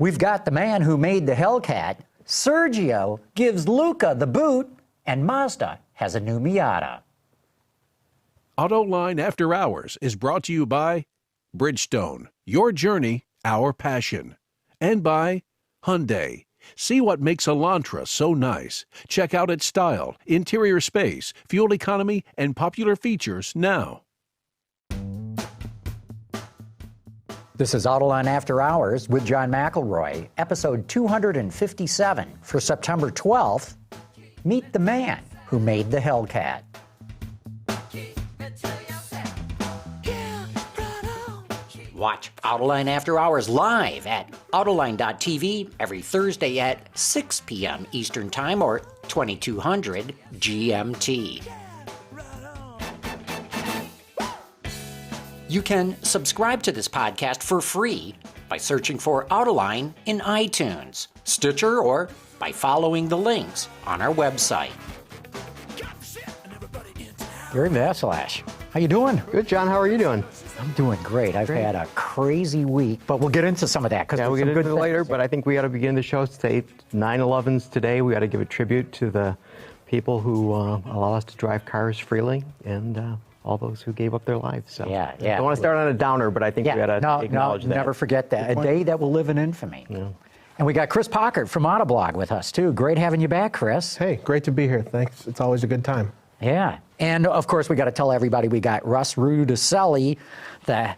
We've got the man who made the Hellcat, Sergio gives Luca the boot, and Mazda has a new Miata. Autoline After Hours is brought to you by Bridgestone, your journey, our passion. And by Hyundai. See what makes Elantra so nice. Check out its style, interior space, fuel economy, and popular features now. This is Autoline After Hours with John McElroy, episode 257 for September 12th. Meet the man who made the Hellcat. Watch Autoline After Hours live at Autoline.tv every Thursday at 6 p.m. Eastern Time or 2200 GMT. You can subscribe to this podcast for free by searching for Autoline in iTunes, Stitcher, or by following the links on our website. Gary Vasilash, how you doing? Good, John. How are you doing? I'm doing great. I've had a crazy week, but we'll get into some of that. Yeah, we'll get into it later, but I think we got to begin the show. Say 9/11's today. We got to give a tribute to the people who allow us to drive cars freely and all those who gave up their lives. So yeah. I don't want to start on a downer, but I think we got to acknowledge that. Never forget that. A day that will live in infamy. Yeah. And we got Chris Paukert from Autoblog with us, too. Great having you back, Chris. Hey, great to be here. Thanks. It's always a good time. Yeah. And, of course, we got to tell everybody we got Russ Ruedisueli, the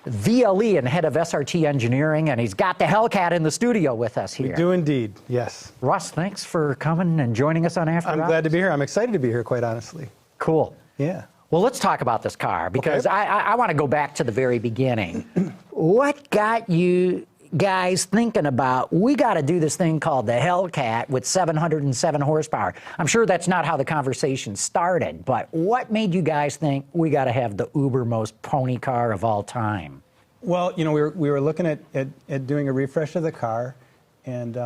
VLE and head of SRT Engineering, and he's got the Hellcat in the studio with us here. We do indeed, yes. Russ, thanks for coming and joining us on After Hours. I'm glad to be here. I'm excited to be here, quite honestly. Cool. Yeah. Well, let's talk about this car, because okay. I want to go back to the very beginning. What got you guys thinking about, we got to do this thing called the Hellcat with 707 horsepower? I'm sure that's not how the conversation started, but what made you guys think we got to have the uber-most pony car of all time? Well, you know, we were looking at doing a refresh of the car, and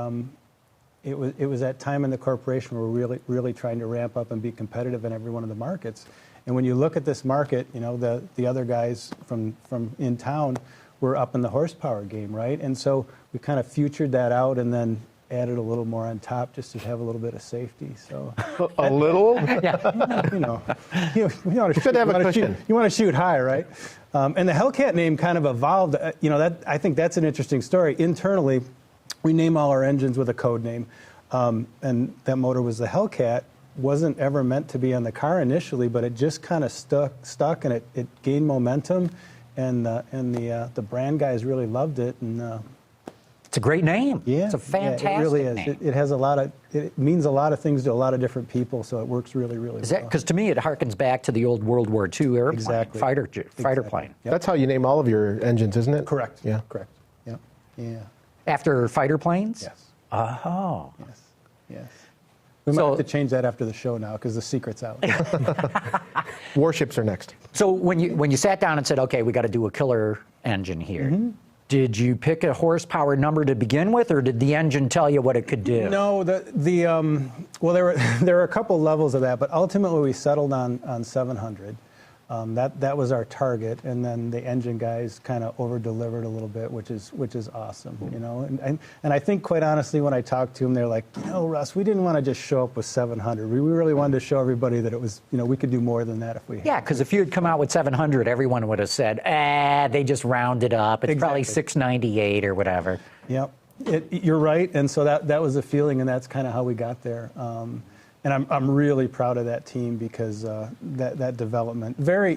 it was that time in the corporation where we're really trying to ramp up and be competitive in every one of the markets. And when you look at this market, you know, the other guys from in town were up in the horsepower game, right? And so we kind of futured that out and then added a little more on top just to have a little bit of safety. So a little? Yeah. You want to shoot high, right? And the Hellcat name kind of evolved. I think that's an interesting story. Internally, we name all our engines with a code name, and that motor was the Hellcat. Wasn't ever meant to be on the car initially, but it just kind of stuck, and it gained momentum. And the brand guys really loved it, and it's a great name. Yeah, it's a fantastic it really is. name. It has it means a lot of things to a lot of different people, so it works really well. Because to me, it harkens back to the old World War II airplane, exactly. fighter Exactly. plane. Yep. That's how you name all of your engines, isn't it? Correct. Yeah. Correct. Yep. Yeah. After fighter planes? Yes. Oh. Yes. We might have to change that after the show now because the secret's out. Warships are next. So when you sat down and said, okay, we got to do a killer engine here, did you pick a horsepower number to begin with, or did the engine tell you what it could do? No, well, there were a couple levels of that, but ultimately we settled on 700. That was our target, and then the engine guys kind of over-delivered a little bit, which is awesome, you know. And I think, quite honestly, when I talked to them, they're like, Russ, we didn't want to just show up with 700. We really wanted to show everybody that it was, we could do more than that if we had. Yeah, because if you had come out with 700, everyone would have said, they just rounded up. It's probably 698 or whatever. Yep, you're right, and so that was the feeling, and that's kind of how we got there. And I'm really proud of that team because that development, very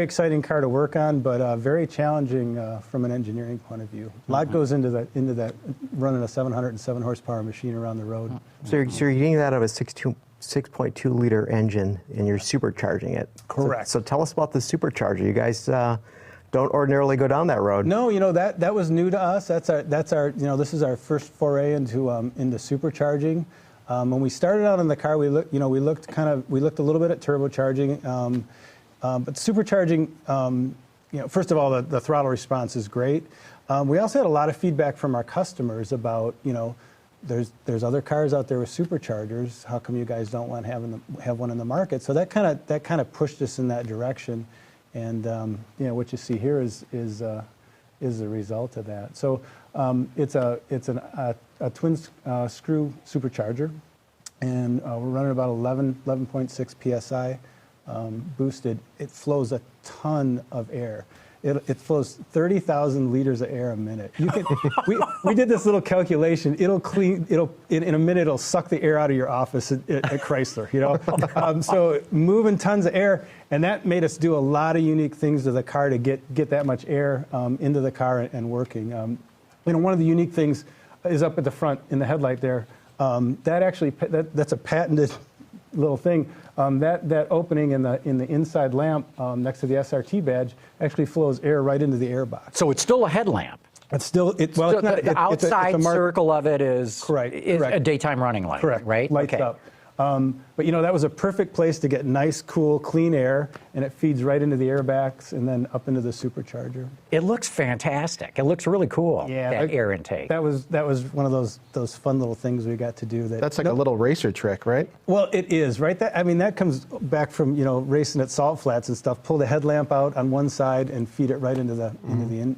exciting car to work on, but very challenging from an engineering point of view. A lot goes into that running a 707 horsepower machine around the road. So you're getting that out of a 6.2 liter engine, and you're supercharging it. Correct. So tell us about the supercharger. You guys don't ordinarily go down that road. No, that was new to us. That's our this is our first foray into supercharging. When we started out in the car, we looked a little bit at turbocharging, but supercharging, first of all, the throttle response is great. We also had a lot of feedback from our customers about, there's other cars out there with superchargers. How come you guys don't want to have one in the market? So that kind of pushed us in that direction, and what you see here is the result of that. So It's a twin screw supercharger, and we're running about 11.6 psi boosted. It flows a ton of air. It flows 30,000 liters of air a minute. You can, we did this little calculation. It'll in a minute it'll suck the air out of your office at Chrysler. You know, so moving tons of air, and that made us do a lot of unique things to the car to get that much air into the car and working. You know, one of the unique things is up at the front in the headlight there. That's a patented little thing. That opening in the inside lamp next to the SRT badge actually flows air right into the air box. So it's still a headlamp. It's still the outside circle of it is correct. A daytime running light. Correct. Right. Lights up. But you know, that was a perfect place to get nice, cool, clean air, and it feeds right into the airbags and then up into the supercharger. It looks fantastic. It looks really cool. Yeah, that air intake. That was one of those fun little things we got to do. That's like a little racer trick, right? Well, it is, right? That comes back from, you know, racing at salt flats and stuff. Pull the headlamp out on one side and feed it right into the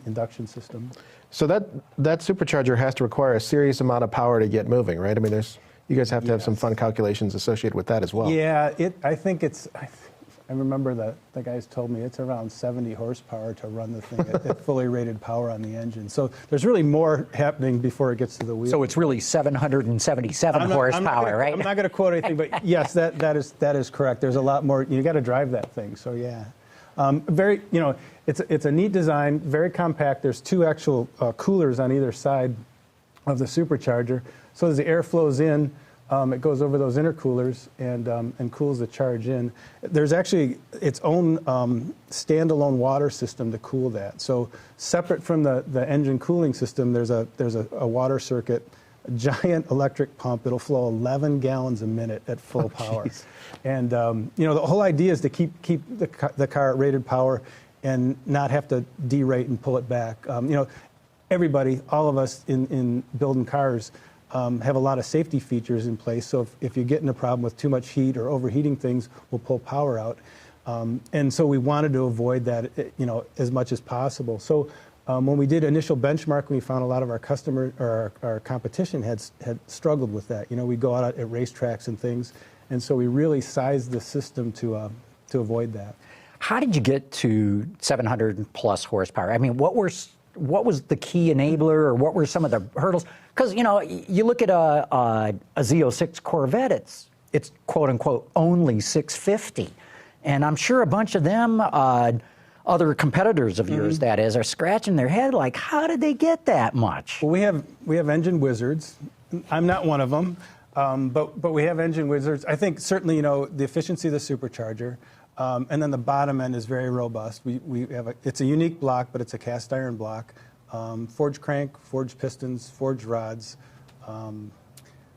induction system. So that supercharger has to require a serious amount of power to get moving, right? I mean, you guys have to have some fun calculations associated with that as well. Yeah, I remember the guys told me it's around 70 horsepower to run the thing at fully rated power on the engine. So there's really more happening before it gets to the wheel. So it's really 777 horsepower, right? I'm not going to quote anything, but yes, that is correct. There's a lot more. You got to drive that thing. So yeah, it's a neat design, very compact. There's two actual coolers on either side of the supercharger. So as the air flows in, it goes over those intercoolers and cools the charge in. There's actually its own standalone water system to cool that. So separate from the engine cooling system, there's a water circuit, a giant electric pump. It'll flow 11 gallons a minute at full power. And you know, the whole idea is to keep the car at rated power and not have to derate and pull it back. You know, everybody, all of us in building cars, have a lot of safety features in place. So if you get in a problem with too much heat or overheating things, we'll pull power out. And so we wanted to avoid that, you know, as much as possible. So when we did initial benchmarking, we found a lot of our competition had struggled with that. You know, we go out at racetracks and things, and so we really sized the system to avoid that. How did you get to 700 plus horsepower? I mean, what was the key enabler, or what were some of the hurdles? Because, you know, you look at a Z06 Corvette, it's quote unquote only 650, and I'm sure a bunch of them, other competitors of yours, that is, are scratching their head like, how did they get that much? Well, we have engine wizards. I'm not one of them, but we have engine wizards. I think certainly, you know, the efficiency of the supercharger. And then the bottom end is very robust. It's a unique block, but it's a cast iron block. Forged crank, forged pistons, forged rods.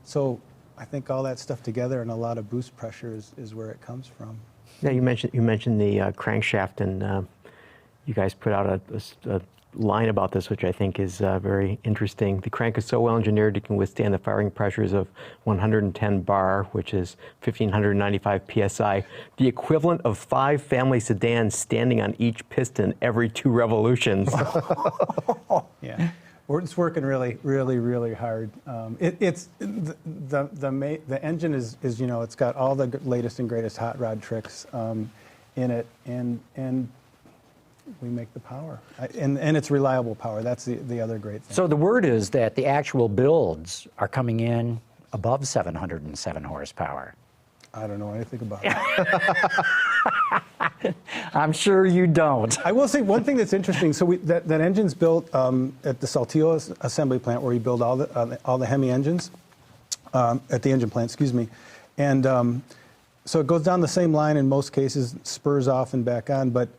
So I think all that stuff together and a lot of boost pressure is where it comes from. Yeah, you mentioned the crankshaft, and you guys put out a line about this, which I think is very interesting. The crank is so well engineered it can withstand the firing pressures of 110 bar, which is 1,595 psi, the equivalent of 5 family sedans standing on each piston every 2 revolutions. Yeah, it's working really, really, really hard. The engine is, you know, it's got all the latest and greatest hot rod tricks in it, and we make the power, and it's reliable power. That's the other great thing. So the word is that the actual builds are coming in above 707 horsepower. I don't know anything about it. I'm sure you don't. I will say one thing that's interesting. So that engine's built at the Saltillo assembly plant, where we build all the Hemi engines at the engine plant. Excuse me, and so it goes down the same line in most cases, spurs off and back on. But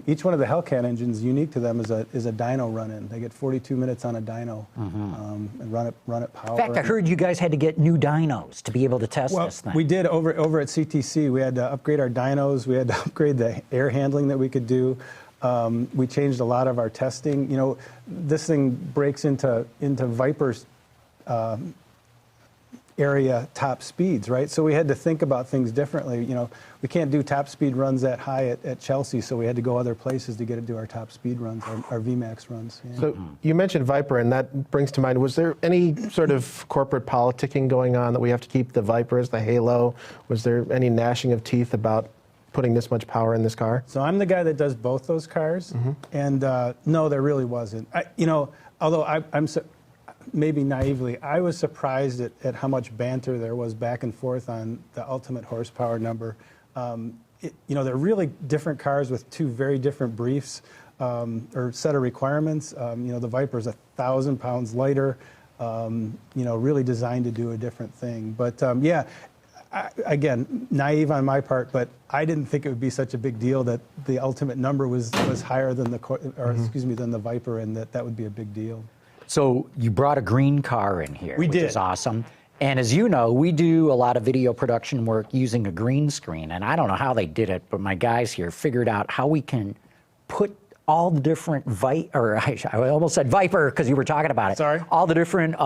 each one of the Hellcat engines, unique to them, is a dyno run-in. They get 42 minutes on a dyno and run it power. In fact, I heard you guys had to get new dynos to be able to test this thing. We did over at CTC. We had to upgrade our dynos. We had to upgrade the air handling that we could do. We changed a lot of our testing. You know, this thing breaks into Viper's area top speeds, right? So we had to think about things differently. We can't do top speed runs that high at Chelsea, so we had to go other places to get it to our top speed runs, our VMAX runs. Yeah. So you mentioned Viper, and that brings to mind, was there any sort of corporate politicking going on that we have to keep the Viper as the halo? Was there any gnashing of teeth about putting this much power in this car? So I'm the guy that does both those cars, and no, there really wasn't. Although I'm maybe naively, I was surprised at how much banter there was back and forth on the ultimate horsepower number. They're really different cars with two very different briefs or set of requirements. The Viper's 1,000 pounds lighter, really designed to do a different thing. But again, naive on my part, but I didn't think it would be such a big deal that the ultimate number was higher than than the Viper, and that would be a big deal. So you brought a green car in here, which did. is awesome. And as you know, we do a lot of video production work using a green screen. And I don't know how they did it, but my guys here figured out how we can put all the different I almost said Viper because you were talking about it. Sorry. All the different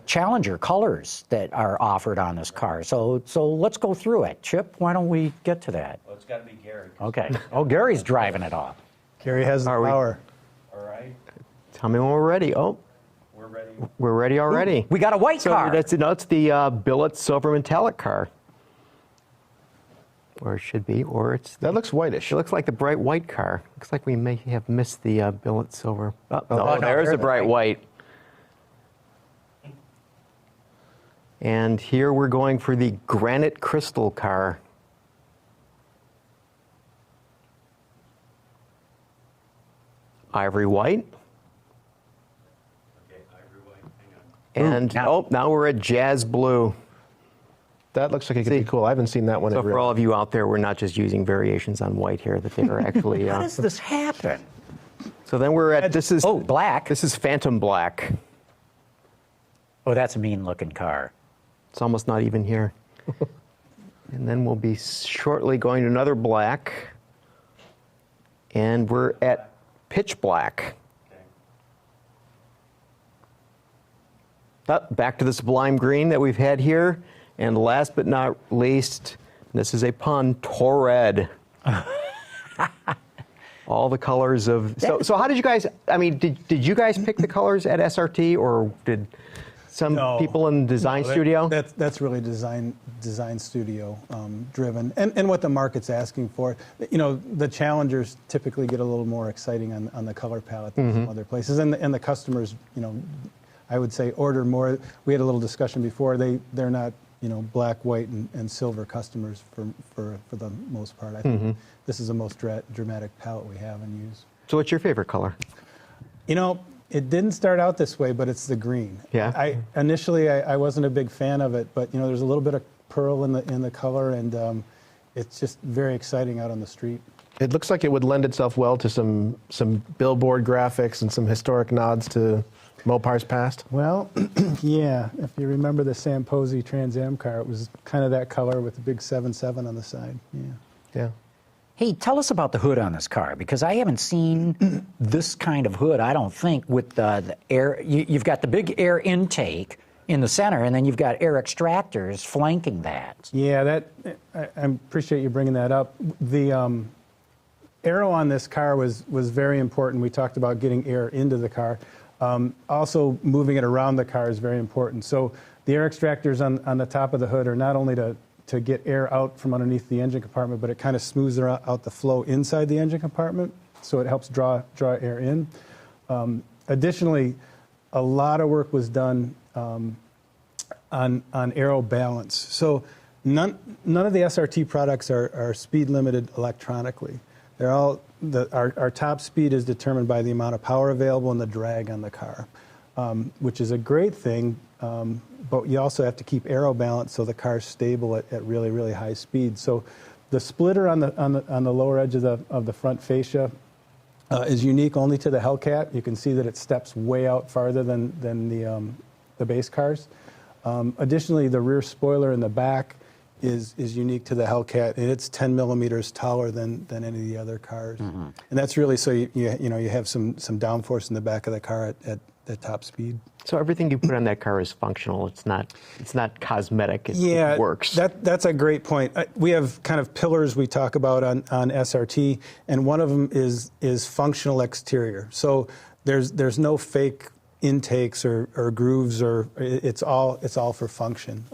Challenger colors that are offered on this car. So let's go through it. Chip, why don't we get to that? Well, it's got to be Gary. Okay. Oh, Gary's driving it off. Gary has the power. All right, Tell me when we're ready. Oh, we're ready. we're ready already. We got a white car. That's the billet silver metallic car. Or it should be, or it's... That looks whitish. It looks like the bright white car. Looks like we may have missed the billet silver. Oh, no, there's there's the bright the white. And here we're going for the granite crystal car. Ivory white. Okay, ivory white. Hang on. And now we're at jazz blue. That looks like it could be cool. I haven't seen that one So in for real. all of you out there, we're not just using variations on white here, that they are actually... How does this happen? So then we're at, this is... black. This is Phantom Black. Oh, that's a mean-looking car. It's almost not even here. And then we'll be shortly going to another black. And we're at pitch black. Back to the sublime green that we've had here. And last but not least, this is a pun, Torred. All the colors of... So how did you guys... I mean, did you guys pick the colors at SRT, or did some people in the design studio? That's really design studio driven, and what the market's asking for. The Challengers typically get a little more exciting on the color palette than some other places, and the customers, I would say order more. We had a little discussion before. They're not black, white, and silver customers for the most part. I think this is the most dramatic palette we have and use. So what's your favorite color? It didn't start out this way, but it's the green. Yeah. Initially I wasn't a big fan of it, but there's a little bit of pearl in the color, and it's just very exciting out on the street. It looks like it would lend itself well to some billboard graphics and some historic nods to Mopar's past. Well, yeah. If you remember the Sam Posey Trans Am car, it was kind of that color with the big 7.7 on the side. Yeah. Hey, tell us about the hood on this car, because I haven't seen this kind of hood, I don't think, with the air. You've got the big air intake in the center, and then you've got air extractors flanking that. Yeah, I appreciate you bringing that up. The aero on this car was very important. We talked about getting air into the car. Also, moving it around the car is very important. So the air extractors on the top of the hood are not only to get air out from underneath the engine compartment, but it kind of smooths out the flow inside the engine compartment, so it helps draw air in. Additionally, a lot of work was done on aero balance. So none of the SRT products are speed limited electronically. They're all our top speed is determined by the amount of power available and the drag on the car, which is a great thing. But you also have to keep aero balance so the car's stable at really, really high speed. So the splitter on the lower edge of the front fascia is unique only to the Hellcat. You can see that it steps way out farther than the base cars. Additionally, the rear spoiler in the back is unique to the Hellcat, and it's 10 millimeters taller than any of the other cars. And that's really so you have some downforce in the back of the car at top speed. So everything you put on that car is functional. It's not cosmetic. It works. That's a great point. We have kind of pillars we talk about on SRT, and one of them is functional exterior. So there's no fake intakes or grooves, or it's all for function.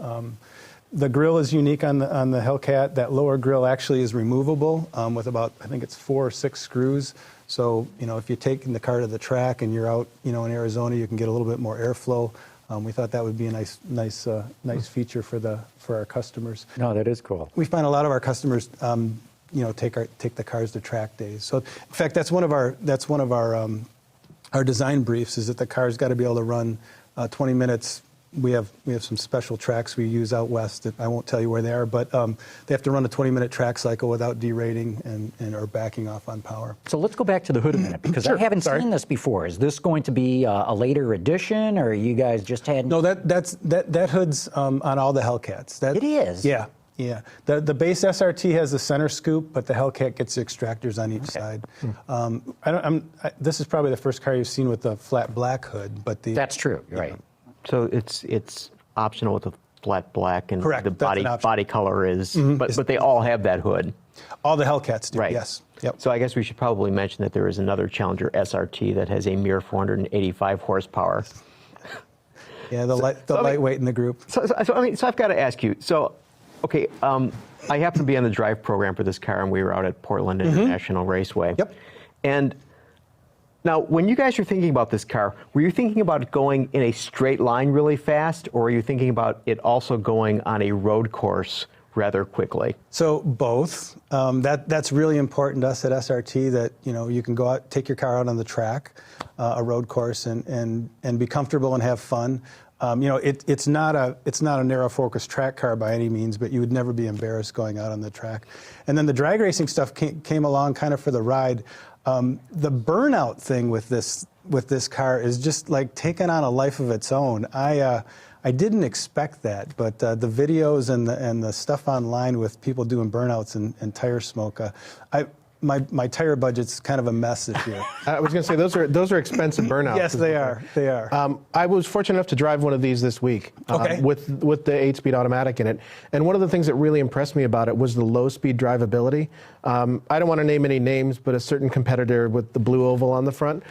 The grille is unique on the Hellcat. That lower grille actually is removable with about, I think it's 4 or 6 screws. So, if you're taking the car to the track and you're out, in Arizona, you can get a little bit more airflow. We thought that would be a nice feature for our customers. No, that is cool. We find a lot of our customers, take the cars to track days. So, in fact, that's one of our design briefs, is that the car's got to be able to run 20 minutes. We have some special tracks we use out west that I won't tell you where they are, but they have to run a 20-minute track cycle without derating and or backing off on power. So let's go back to the hood a minute, because I haven't seen this before. Is this going to be a later edition, or you guys just had? No, that hood's on all the Hellcats. It is? Yeah. The base SRT has the center scoop, but the Hellcat gets the extractors on each side. This is probably the first car you've seen with the flat black hood, but That's true, right. So it's optional with the flat black, and Correct, the body color is, but they all have that hood. All the Hellcats do, Right. yes. Yep. So I guess we should probably mention that there is another Challenger SRT that has a mere 485 horsepower. Yeah, the lightweight in the group. So I've got to ask you. So, okay, I happen to be on the drive program for this car, and we were out at Portland International Raceway. Yep. And now, when you guys were thinking about this car, were you thinking about it going in a straight line really fast, or were you thinking about it also going on a road course rather quickly? So both. That's really important to us at SRT, that you can go out, take your car out on the track, a road course, and be comfortable and have fun. It's not a narrow focus track car by any means, but you would never be embarrassed going out on the track. And then the drag racing stuff came along kind of for the ride. The burnout thing with this car is just like taking on a life of its own. I didn't expect that, but the videos and the stuff online with people doing burnouts and tire smoke, my tire budget's kind of a mess this year. I was going to say those are expensive burnouts. Yes, they are. They are. I was fortunate enough to drive one of these this week with the 8-speed automatic in it. And one of the things that really impressed me about it was the low-speed drivability. I don't want to name any names, but a certain competitor with the blue oval on the front,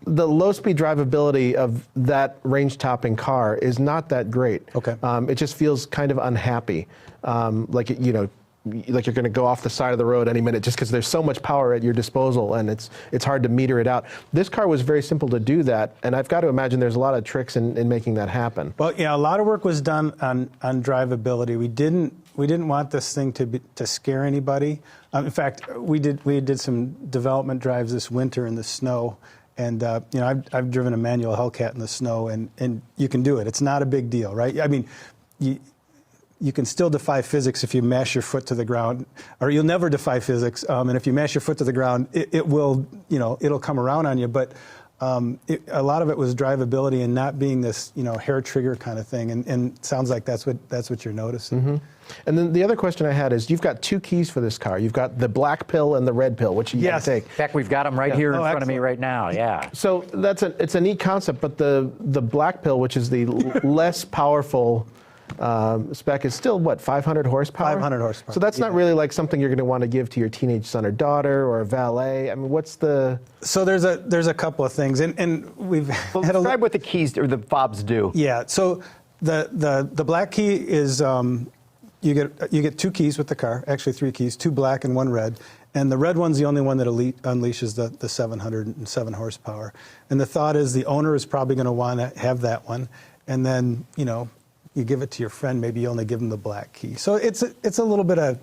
the low-speed drivability of that range-topping car is not that great. Okay. It just feels kind of unhappy, like you're going to go off the side of the road any minute, just because there's so much power at your disposal, and it's hard to meter it out. This car was very simple to do that, and I've got to imagine there's a lot of tricks in making that happen. Well, yeah, a lot of work was done on drivability. We didn't want this thing to scare anybody. In fact, we did some development drives this winter in the snow. And I've driven a manual Hellcat in the snow, and you can do it. It's not a big deal, right? I mean, you can still defy physics if you mash your foot to the ground, or you'll never defy physics. And if you mash your foot to the ground, it'll come around on you. But a lot of it was drivability and not being this hair trigger kind of thing. And it sounds like that's what you're noticing. Mm-hmm. And then the other question I had is, you've got 2 keys for this car. You've got the black pill and the red pill, which you can take. In fact, we've got them right here in front of me right now. Yeah. So it's a neat concept, but the black pill, which is the less powerful spec, is still 500 horsepower? 500 horsepower. So that's not really like something you're going to want to give to your teenage son or daughter or a valet. I mean, what's the? So there's a couple of things, and we've had describe what the keys or the fobs do. Yeah. So the black key is you get 2 keys with the car, actually 3 keys, 2 black and 1 red. And the red one's the only one that unleashes the 707 horsepower. And the thought is the owner is probably going to want to have that one. And then, you give it to your friend, maybe you only give them the black key. So it's a little bit of,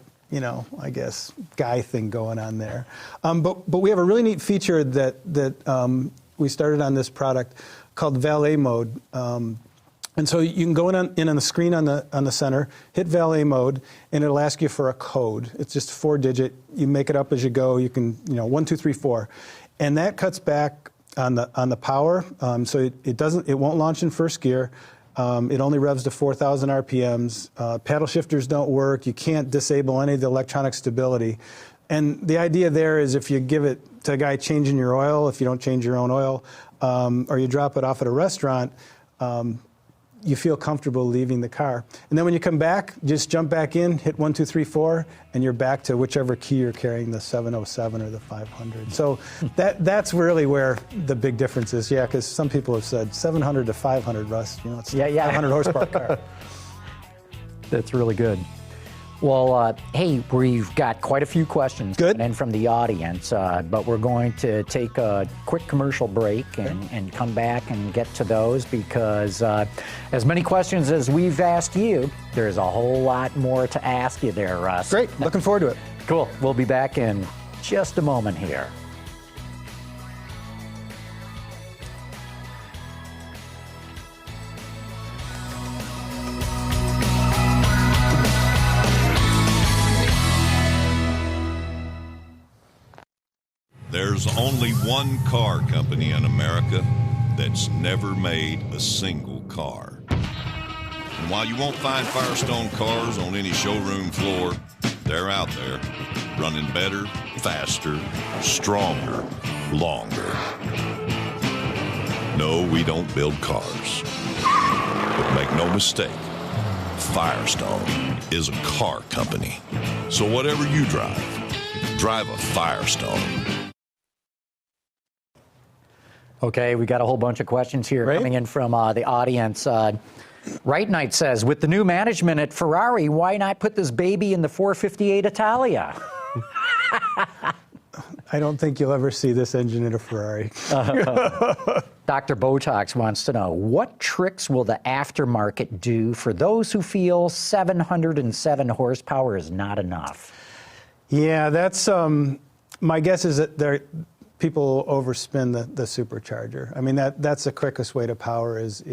I guess, guy thing going on there. But we have a really neat feature that we started on this product called valet mode. And so you can go in on the screen on the center, hit valet mode, and it'll ask you for a code. It's just 4-digit. You make it up as you go. You can, 1, 2, 3, 4, and that cuts back on the power. So it won't launch in first gear. It only revs to 4,000 RPMs. Paddle shifters don't work. You can't disable any of the electronic stability. And the idea there is if you give it to a guy changing your oil, if you don't change your own oil, or you drop it off at a restaurant, you feel comfortable leaving the car. And then when you come back, just jump back in, hit 1, 2, 3, 4, and you're back to whichever key you're carrying, the 707 or the 500. So that's really where the big difference is. Yeah, because some people have said 700 to 500, Russ. You know, it's a 500 horsepower car. That's really good. Well, hey, we've got quite a few questions Good. coming in from the audience, but we're going to take a quick commercial break and come back and get to those because as many questions as we've asked you, there's a whole lot more to ask you there, Russ. Great. Looking forward to it. Cool. We'll be back in just a moment here. There's only one car company in America that's never made a single car. And while you won't find Firestone cars on any showroom floor, they're out there, running better, faster, stronger, longer. No, we don't build cars. But make no mistake, Firestone is a car company. So whatever you drive a Firestone. Okay, we got a whole bunch of questions here coming in from the audience. Right Knight says, with the new management at Ferrari, why not put this baby in the 458 Italia? I don't think you'll ever see this engine in a Ferrari. Dr. Botox wants to know, what tricks will the aftermarket do for those who feel 707 horsepower is not enough? Yeah, that's my guess is that people overspin the supercharger. I mean, that's the quickest way to power is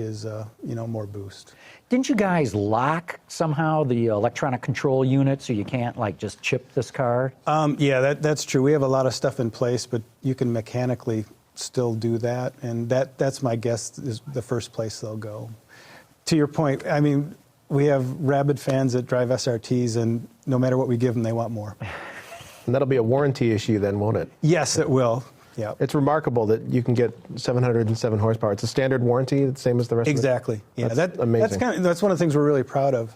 more boost. Didn't you guys lock somehow the electronic control unit so you can't like just chip this car? Yeah, that's true. We have a lot of stuff in place, but you can mechanically still do that, and that's my guess is the first place they'll go. To your point, I mean, we have rabid fans that drive SRTs, and no matter what we give them, they want more. And that'll be a warranty issue then, won't it? Yes, it will. Yeah. It's remarkable that you can get 707 horsepower. It's a standard warranty, the same as the rest Exactly. of it? Yeah, That's amazing. That's one of the things we're really proud of.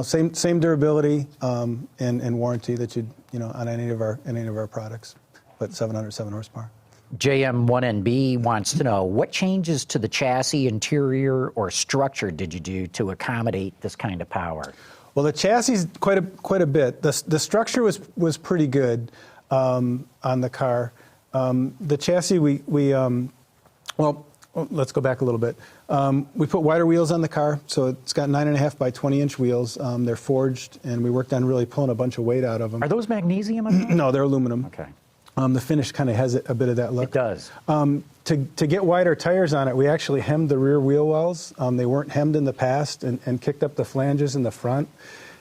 Same durability and warranty that on any of our products, but 707 horsepower. JM1NB wants to know, what changes to the chassis, interior, or structure did you do to accommodate this kind of power? Well, the chassis quite a bit. The structure was pretty good on the car. The chassis let's go back a little bit. We put wider wheels on the car, so it's got 9.5 by 20-inch wheels. They're forged, and we worked on really pulling a bunch of weight out of them. Are those magnesium? No, they're aluminum. Okay. The finish kind of has a bit of that look. It does. To get wider tires on it, we actually hemmed the rear wheel wells. They weren't hemmed in the past, and kicked up the flanges in the front.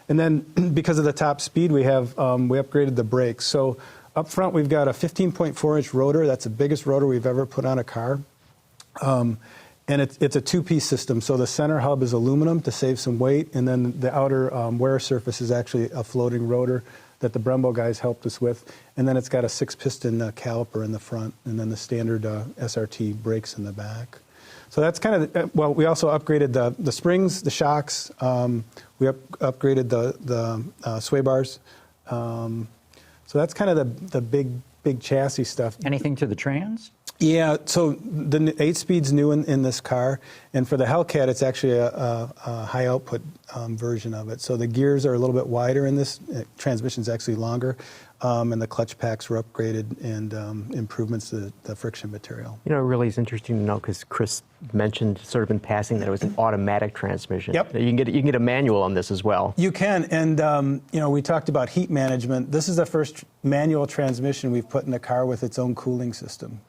And then because of the top speed we have, we upgraded the brakes. So up front, we've got a 15.4-inch rotor. That's the biggest rotor we've ever put on a car. And it's a two-piece system. So the center hub is aluminum to save some weight, and then the outer wear surface is actually a floating rotor that the Brembo guys helped us with. And then it's got a 6-piston caliper in the front, and then the standard SRT brakes in the back. So that's kind of, we also upgraded the springs, the shocks. We upgraded the sway bars. So that's kind of the big chassis stuff. Anything to the trans? Yeah, so the 8-speed's new in this car, and for the Hellcat, it's actually a high output version of it. So the gears are a little bit wider in this. Transmission's actually longer, and the clutch packs were upgraded and improvements to the friction material. You know, it really is interesting to know because Chris mentioned sort of in passing that it was an automatic transmission. Yep. You can get a manual on this as well. You can, and we talked about heat management. This is the first manual transmission we've put in a car with its own cooling system.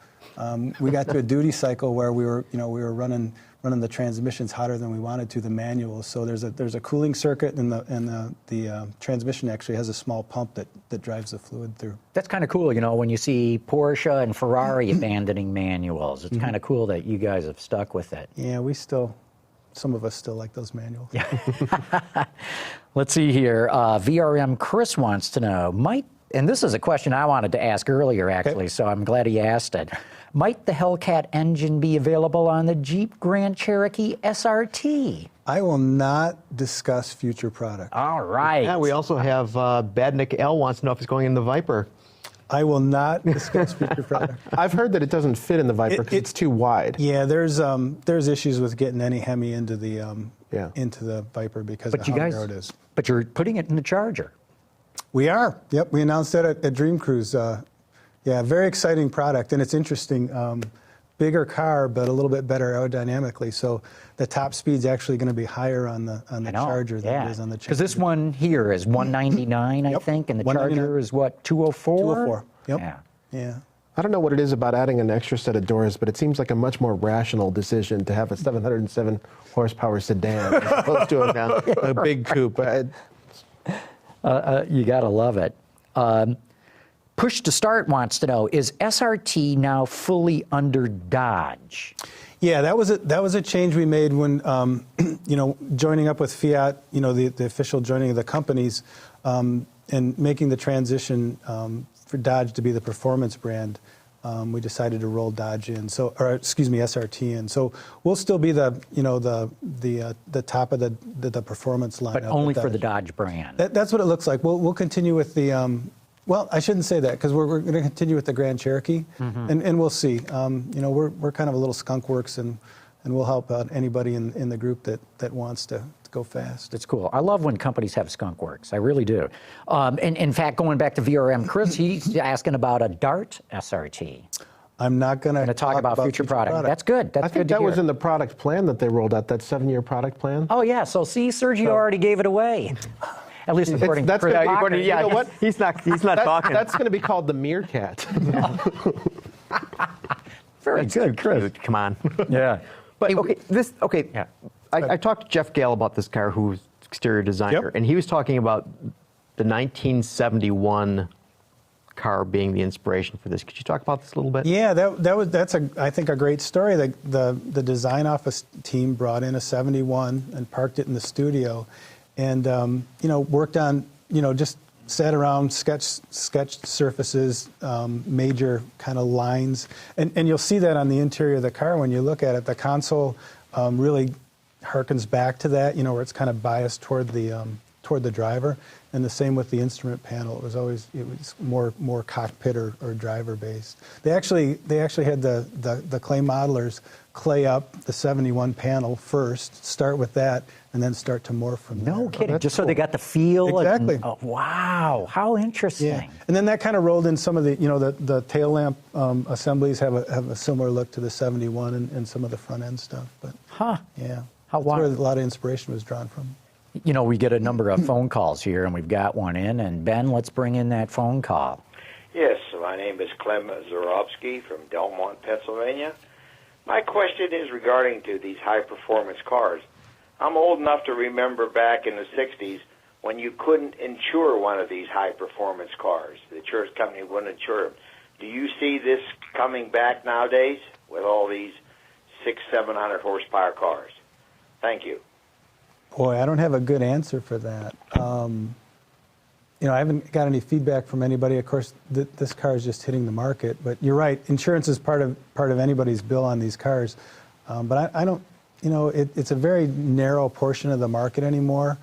We got to a duty cycle where we were running the transmissions hotter than we wanted to, the manuals. So there's a cooling circuit, and the transmission actually has a small pump that drives the fluid through. That's kind of cool, when you see Porsche and Ferrari abandoning manuals. It's kind of cool that you guys have stuck with it. Yeah, some of us still like those manuals. Let's see here. VRM Chris wants to know, might And this is a question I wanted to ask earlier, actually, so I'm glad he asked it. Might the Hellcat engine be available on the Jeep Grand Cherokee SRT? I will not discuss future product. All right. Yeah, we also have Badnick L wants to know if it's going in the Viper. I will not discuss future product. I've heard that it doesn't fit in the Viper because it's too wide. Yeah, there's issues with getting any Hemi into the Viper because of how narrow it is. But you're putting it in the Charger. We are. Yep, we announced that at Dream Cruise. Yeah, very exciting product, and it's interesting. Bigger car, but a little bit better aerodynamically. So the top speed's actually going to be higher on the Charger than it is on the Challenger. Because this one here is 199, I think, and the Charger is what, 204? 204. Yep. Yeah. I don't know what it is about adding an extra set of doors, but it seems like a much more rational decision to have a 707 horsepower sedan as opposed to a big coupe. You got to love it. Push to Start wants to know, is SRT now fully under Dodge? Yeah, that was a change we made when joining up with Fiat, the official joining of the companies, and making the transition for Dodge to be the performance brand. We decided to roll Dodge in, SRT in. So we'll still be the top of the performance line. But only for the Dodge brand. That's what it looks like. We'll continue with the. Well, I shouldn't say that because we're going to continue with the Grand Cherokee, and we'll see. We're kind of a little skunk works, and we'll help out anybody in the group that wants to go fast. It's cool. I love when companies have skunk works. I really do. And in fact, going back to VRM, Chris, he's asking about a Dart SRT. I'm not going to talk about future product. That's good. That's I think good that was in the product plan that they rolled out, that 7-year product plan. Oh, yeah. So, see, Sergio already gave it away. At least according to Chris. You know what? He's not talking. That's going to be called the Meerkat. Very good, Chris. Come on. Yeah. But yeah. I talked to Jeff Gale about this car, who's exterior designer, and he was talking about the 1971 car being the inspiration for this. Could you talk about this a little bit? Yeah, that's I think a great story. The design office team brought in a 71 and parked it in the studio, and worked on just sat around, sketched surfaces, major kind of lines, and you'll see that on the interior of the car when you look at it. The console really harkens back to that, where it's kind of biased toward the driver, and the same with the instrument panel. It was more cockpit or driver based. They actually had the clay modelers clay up the 71 panel first, start with that, and then start to morph from there. No kidding. Just so they got the feel. Exactly. Wow, how interesting. Yeah. And then that kind of rolled in some of the tail lamp assemblies have a similar look to the 71 and some of the front end stuff. But yeah, that's where a lot of inspiration was drawn from. We get a number of phone calls here, and we've got one in. And Ben, let's bring in that phone call. Yes, my name is Clem Zarowski from Delmont, Pennsylvania. My question is regarding to these high-performance cars. I'm old enough to remember back in the 60s when you couldn't insure one of these high-performance cars. The insurance company wouldn't insure them. Do you see this coming back nowadays with all these 600-700 horsepower cars? Thank you. Boy, I don't have a good answer for that. I haven't got any feedback from anybody. Of course, this car is just hitting the market. But you're right, insurance is part of anybody's bill on these cars. But I don't. It's a very narrow portion of the market anymore.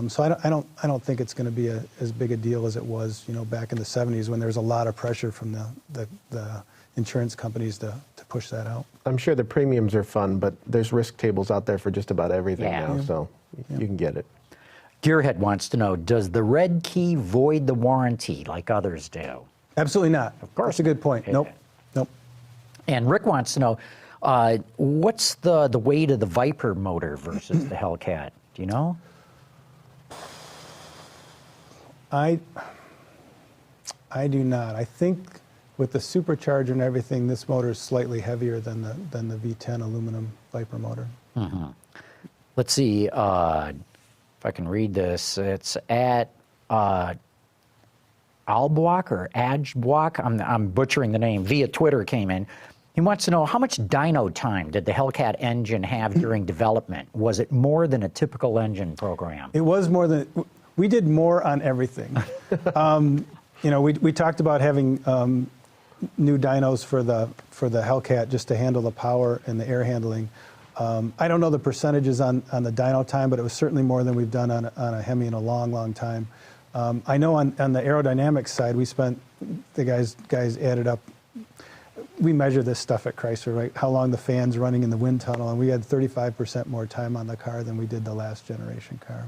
So I don't think it's going to be as big a deal as it was, back in the 70s when there was a lot of pressure from the insurance companies to push that out. I'm sure the premiums are fun, but there's risk tables out there for just about everything now, so you can get it. Gearhead wants to know, does the red key void the warranty like others do? Absolutely not. Of course. That's a good point. Nope. And Rick wants to know, what's the weight of the Viper motor versus the Hellcat? Do you know? I do not. I think with the supercharger and everything, this motor is slightly heavier than the V10 aluminum Viper motor. Mm-hmm. Let's see if I can read this. It's at Albwak or Ajbwak. I'm butchering the name. Via Twitter came in. He wants to know, how much dyno time did the Hellcat engine have during development? Was it more than a typical engine program? It was more than. We did more on everything. we talked about having new dynos for the Hellcat just to handle the power and the air handling. I don't know the percentages on the dyno time, but it was certainly more than we've done on a Hemi in a long, long time. I know on the aerodynamics side, we spent, the guys added up, we measure this stuff at Chrysler, right? How long the fan's running in the wind tunnel, and we had 35% more time on the car than we did the last generation car.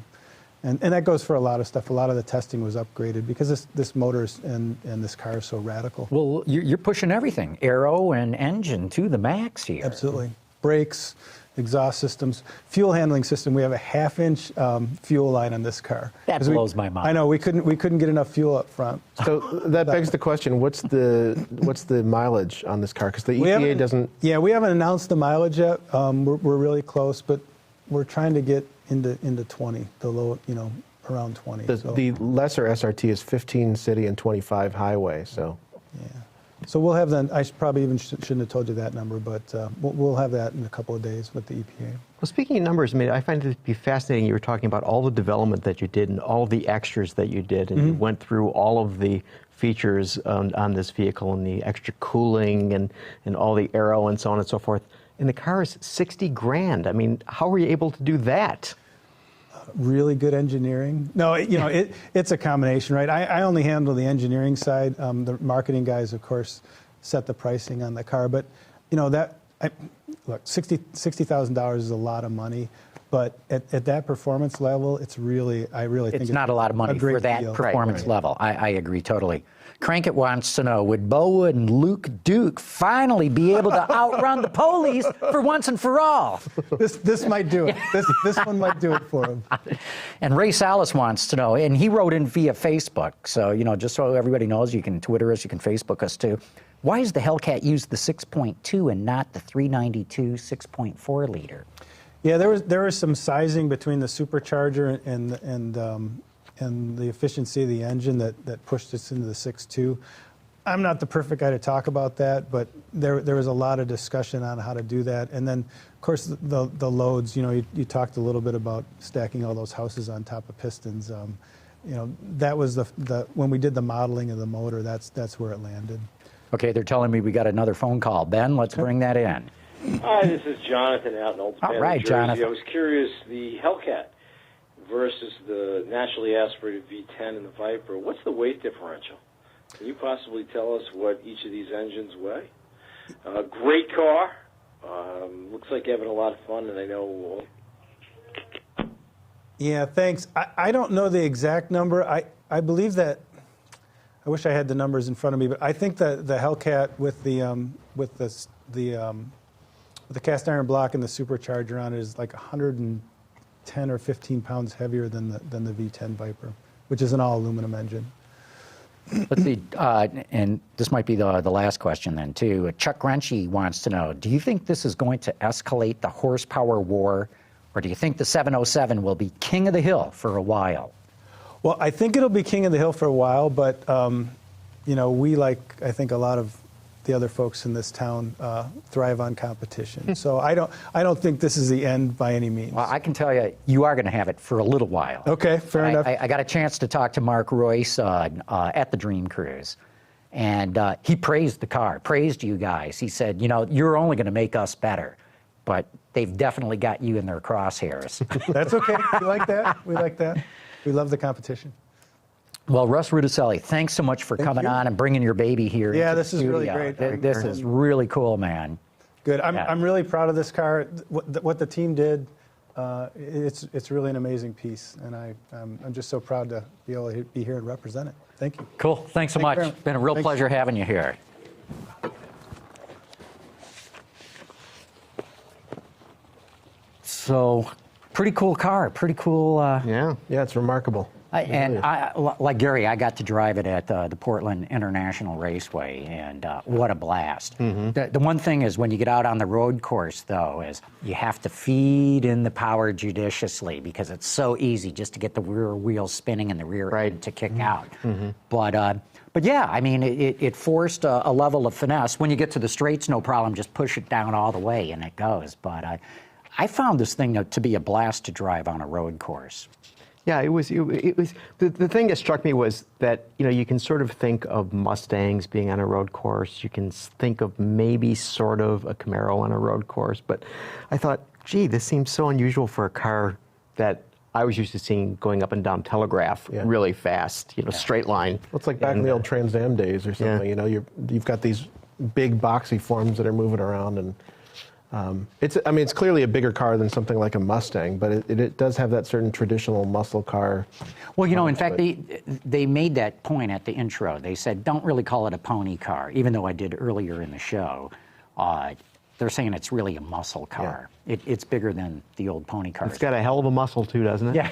And that goes for a lot of stuff. A lot of the testing was upgraded because this motor and this car is so radical. Well, you're pushing everything, aero and engine to the max here. Absolutely. Brakes, exhaust systems, fuel handling system. We have a 1/2-inch fuel line on this car. That blows my mind. I know, we couldn't get enough fuel up front. So that begs the question: what's the mileage on this car? Because the EPA doesn't. Yeah, we haven't announced the mileage yet. We're really close, but we're trying to get into 20, the low, around 20. The lesser SRT is 15 city and 25 highway. So. Yeah. So we'll have that. I probably even shouldn't have told you that number, but we'll have that in a couple of days with the EPA. Well, speaking of numbers, I find it to be fascinating. You were talking about all the development that you did and all the extras that you did, and you went through all of the features on this vehicle and the extra cooling and all the aero and so on and so forth. And the car is $60,000. I mean, how were you able to do that? Really good engineering. No, it's a combination, right? I only handle the engineering side. The marketing guys, of course, set the pricing on the car. But look, $60,000 is a lot of money. But at that performance level, I really think it's not a lot of money for that deal. performance level. I agree totally. Crankit wants to know, would Bo and Luke Duke finally be able to outrun the police for once and for all? This might do it. This one might do it for him. And Ray Salas wants to know, and he wrote in via Facebook, so, just so everybody knows, you can Twitter us, you can Facebook us too. Why does the Hellcat use the 6.2 and not the 392 6.4 liter? Yeah, there was some sizing between the supercharger and the efficiency of the engine that pushed us into the 6.2. I'm not the perfect guy to talk about that, but there was a lot of discussion on how to do that. And then, of course, the loads. You talked a little bit about stacking all those houses on top of pistons. That was when we did the modeling of the motor. That's where it landed. Okay, they're telling me we got another phone call. Ben, let's bring that in. Hi, this is Jonathan out in Old All Span, right, New Jersey. Jonathan. I was curious, the Hellcat versus the naturally aspirated V10 and the Viper, what's the weight differential? Can you possibly tell us what each of these engines weigh? Great car. Looks like you're having a lot of fun, and I know... Yeah, thanks. I don't know the exact number. I believe that... I wish I had the numbers in front of me, but I think that the Hellcat with the cast iron block and the supercharger on it is like 110 or 15 pounds heavier than the V10 Viper, which is an all aluminum engine. Let's see, and this might be the last question then too. Chuck Grenchey wants to know, do you think this is going to escalate the horsepower war, or do you think the 707 will be king of the hill for a while? Well, I think it'll be king of the hill for a while, but we, like I think a lot of the other folks in this town, thrive on competition. So I don't think this is the end by any means. Well, I can tell you, you are going to have it for a little while. Okay, fair enough. I got a chance to talk to Mark Royce at the Dream Cruise, and he praised the car, praised you guys. He said, you're only going to make us better, but they've definitely got you in their crosshairs. That's okay. We like that. We like that. We love the competition. Well, Russ Ruedisueli, thanks so much for coming on and bringing your baby here. Yeah, this is really great. This is really cool, man. Good. I'm really proud of this car. What the team did, it's really an amazing piece, and I'm just so proud to be able to be here and represent it. Thank you. Cool. Thanks so much. It's been a real pleasure having you here. So, pretty cool car. Pretty cool. Yeah, it's remarkable. Like Gary, I got to drive it at the Portland International Raceway, and what a blast. The one thing is, when you get out on the road course, though, is you have to feed in the power judiciously, because it's so easy just to get the rear wheels spinning and the rear end to kick out. But yeah, I mean, it forced a level of finesse. When you get to the straights, no problem, just push it down all the way and it goes. But I found this thing to be a blast to drive on a road course. Yeah, it was the thing that struck me was that, you can sort of think of Mustangs being on a road course. You can think of maybe sort of a Camaro on a road course. But I thought, gee, this seems so unusual for a car that I was used to seeing going up and down Telegraph really fast, straight line. Well, it's like back in the old Trans Am days or something. You've got these big boxy forms that are moving around, and it's clearly a bigger car than something like a Mustang, but it does have that certain traditional muscle car. Well, in fact, they made that point at the intro. They said, don't really call it a pony car, even though I did earlier in the show. They're saying it's really a muscle car. Yeah. It's bigger than the old pony cars. It's got a hell of a muscle too, doesn't it? Yeah,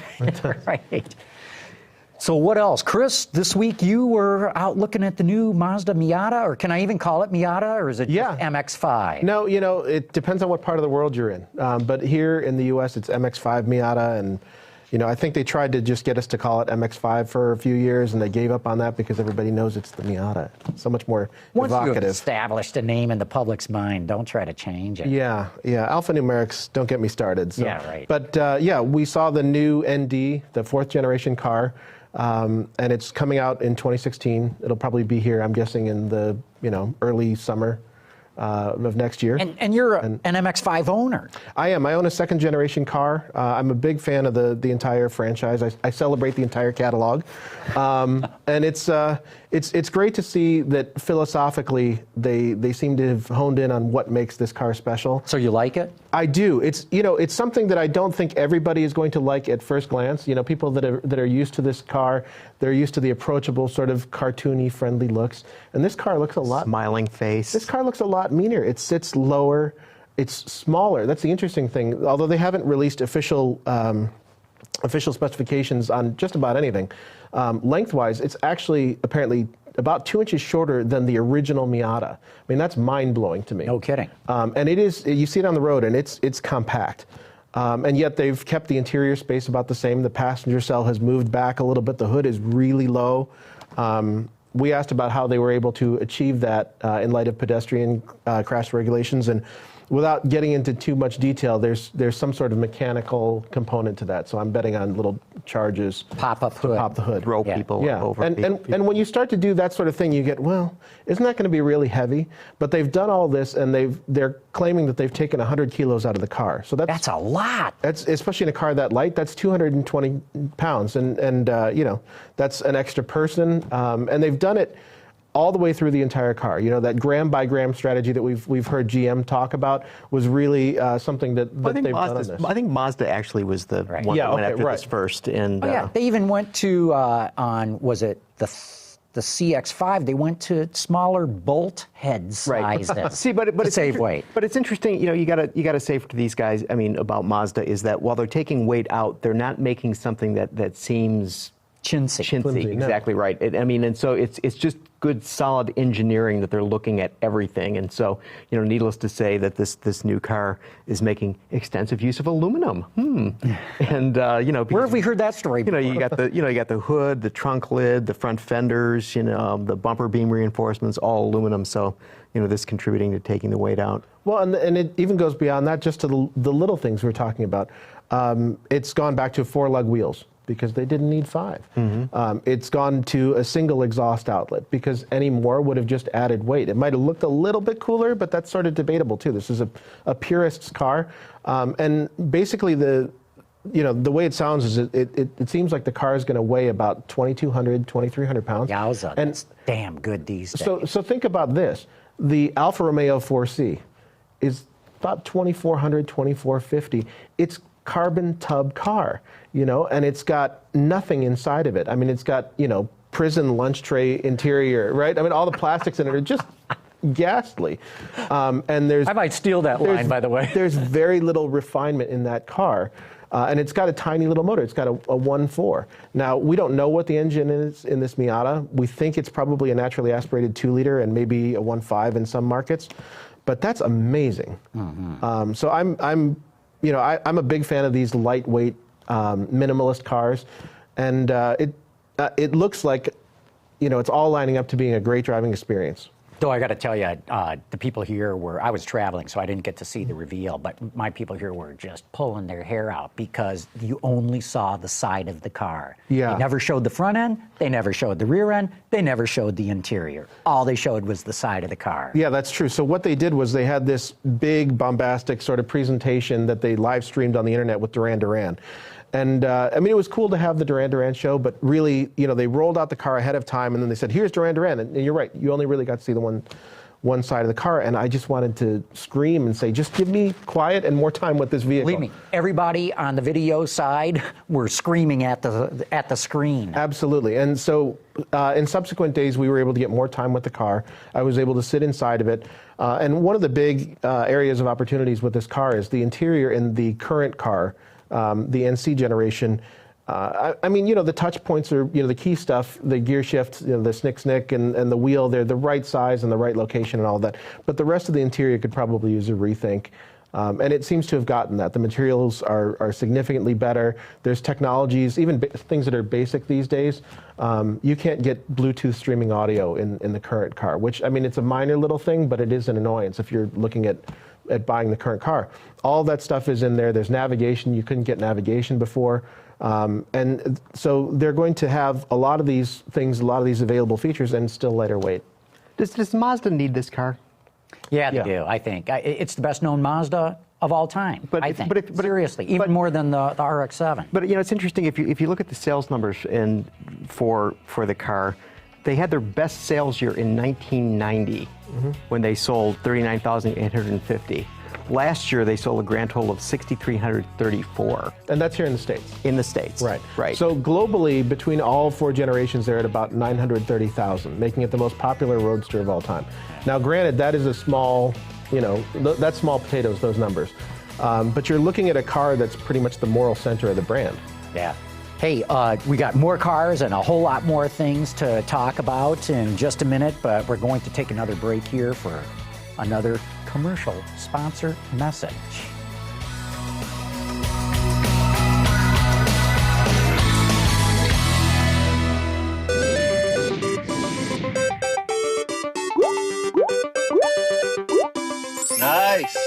right. So what else? Chris, this week you were out looking at the new Mazda Miata, or can I even call it Miata, or is it just MX-5? No, it depends on what part of the world you're in. But here in the U.S., it's MX-5 Miata, and I think they tried to just get us to call it MX-5 for a few years, and they gave up on that because everybody knows it's the Miata. It's so much more evocative. Once you've established a name in the public's mind, don't try to change it. Yeah. Alphanumerics, don't get me started. So. Yeah, right. But we saw the new ND, the fourth generation car, and it's coming out in 2016. It'll probably be here, I'm guessing, in the early summer of next year. And you're an MX-5 owner. I am. I own a second generation car. I'm a big fan of the entire franchise. I celebrate the entire catalog. And it's great to see that philosophically they seem to have honed in on what makes this car special. So you like it? I do. It's something that I don't think everybody is going to like at first glance. People that are used to this car, they're used to the approachable, sort of cartoony, friendly looks. And this car looks a lot smiling face. This car looks a lot meaner. It sits lower. It's smaller. That's the interesting thing. Although they haven't released official specifications on just about anything, lengthwise, it's actually apparently about 2 inches shorter than the original Miata. I mean, that's mind-blowing to me. No kidding. And it is, you see it on the road, and it's compact. And yet they've kept the interior space about the same. The passenger cell has moved back a little bit. The hood is really low. We asked about how they were able to achieve that in light of pedestrian crash regulations, and without getting into too much detail, there's some sort of mechanical component to that. So I'm betting on little charges. Pop-up hood. Pop the hood. Throw people over. And when you start to do that sort of thing, you get, well, isn't that going to be really heavy? But they've done all this, and they're claiming that they've taken 100 kilos out of the car. So that's a lot. That's, especially in a car that light, that's 220 pounds. And that's an extra person. And they've done it all the way through the entire car. That gram by gram strategy that we've heard GM talk about was really something that they've done on this. I think Mazda actually was the one that went after this first. And they even went to was it the CX-5? They went to smaller bolt head sizes. See, but to save weight. But it's interesting. You got to say to these guys. I mean, about Mazda is that while they're taking weight out, they're not making something that seems chintzy. Exactly right. And so it's just good, solid engineering that they're looking at everything. And so, needless to say that this new car is making extensive use of aluminum. And where have we heard that story before? You got the hood, the trunk lid, the front fenders, the bumper beam reinforcements, all aluminum. So, this contributing to taking the weight out. Well, and it even goes beyond that, just to the little things we're talking about. It's gone back to 4 lug wheels, because they didn't need 5. Mm-hmm. It's gone to a single exhaust outlet, because any more would have just added weight. It might have looked a little bit cooler, but that's sort of debatable too. This is a purist's car, and basically the way it sounds is it seems like the car is going to weigh about 2,200, 2,300 pounds. Yowza, and it's damn good these days. So think about this: the Alfa Romeo 4C is about 2,400, 2,450. It's carbon tub car, and it's got nothing inside of it. I mean, it's got, prison lunch tray interior, right? I mean, all the plastics in it are just ghastly. And I might steal that line, by the way. There's very little refinement in that car. And it's got a tiny little motor. It's got a 1.4. Now, we don't know what the engine is in this Miata. We think it's probably a naturally aspirated 2-liter and maybe a 1.5 in some markets. But that's amazing. Mm-hmm. So I'm a big fan of these lightweight, minimalist cars, and it looks like, it's all lining up to being a great driving experience. Though I got to tell you, the people here I was traveling, so I didn't get to see the reveal, but my people here were just pulling their hair out because you only saw the side of the car. Yeah. They never showed the front end, they never showed the rear end, they never showed the interior. All they showed was the side of the car. Yeah, that's true. So what they did was they had this big bombastic sort of presentation that they live streamed on the internet with Duran Duran. And I mean, it was cool to have the Duran Duran show, but really, they rolled out the car ahead of time, and then they said, "Here's Duran Duran." And you're right, you only really got to see the one side of the car, and I just wanted to scream and say, "Just give me quiet and more time with this vehicle." Believe me, everybody on the video side were screaming at the screen. Absolutely. And so in subsequent days, we were able to get more time with the car. I was able to sit inside of it. And one of the big areas of opportunities with this car is the interior in the current car. The NC generation, I mean, the touch points are, the key stuff, the gear shift, the snick and the wheel, they're the right size and the right location and all that. But the rest of the interior could probably use a rethink. And it seems to have gotten that. The materials are significantly better. There's technologies, even things that are basic these days. You can't get Bluetooth streaming audio in the current car, which, I mean, it's a minor little thing, but it is an annoyance if you're looking at buying the current car. All that stuff is in there. There's navigation. You couldn't get navigation before. And so they're going to have a lot of these things, a lot of these available features, and still lighter weight. Does Mazda need this car? Yeah, they do, I think. It's the best-known Mazda of all time, I think. Seriously, even more than the RX-7. But, it's interesting, if you look at the sales numbers for the car, they had their best sales year in 1990 when they sold 39,850. Last year, they sold a grand total of 6,334. And that's here in the States. In the States. Right. So globally, between all four generations, they're at about 930,000, making it the most popular roadster of all time. Now, granted, that is a small, that's small potatoes, those numbers. But you're looking at a car that's pretty much the moral center of the brand. Yeah. Hey, we got more cars and a whole lot more things to talk about in just a minute, but we're going to take another break here for another commercial sponsor message. Nice.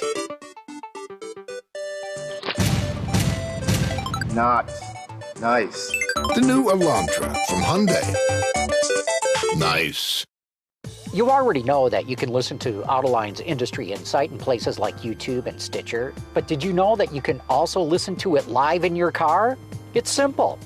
Not nice. The new Elantra from Hyundai. Nice. You already know that you can listen to Autoline's Industry Insight in places like YouTube and Stitcher, but did you know that you can also listen to it live in your car? It's simple.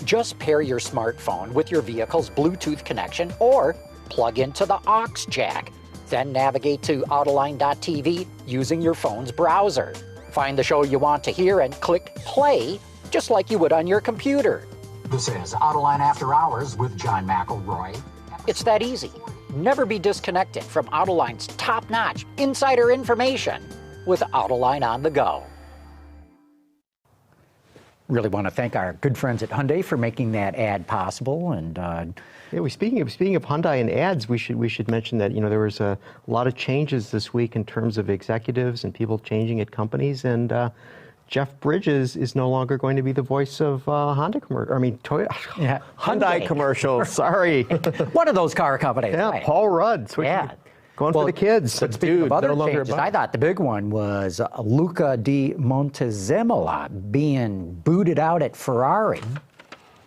Just pair your smartphone with your vehicle's Bluetooth connection or plug into the aux jack. Then navigate to Autoline.tv using your phone's browser. Find the show you want to hear and click play, just like you would on your computer. This is Autoline After Hours with John McElroy. It's that easy. Never be disconnected from Autoline's top-notch insider information with Autoline on the go. Really want to thank our good friends at Hyundai for making that ad possible. And speaking of Hyundai and ads, we should mention that there was a lot of changes this week in terms of executives and people changing at companies, and Jeff Bridges is no longer going to be the voice of Hyundai commercials. Sorry, one of those car companies. Yeah, right. Paul Rudd. Going for the kids. But speaking of other changes, I thought the big one was Luca di Montezemolo being booted out at Ferrari.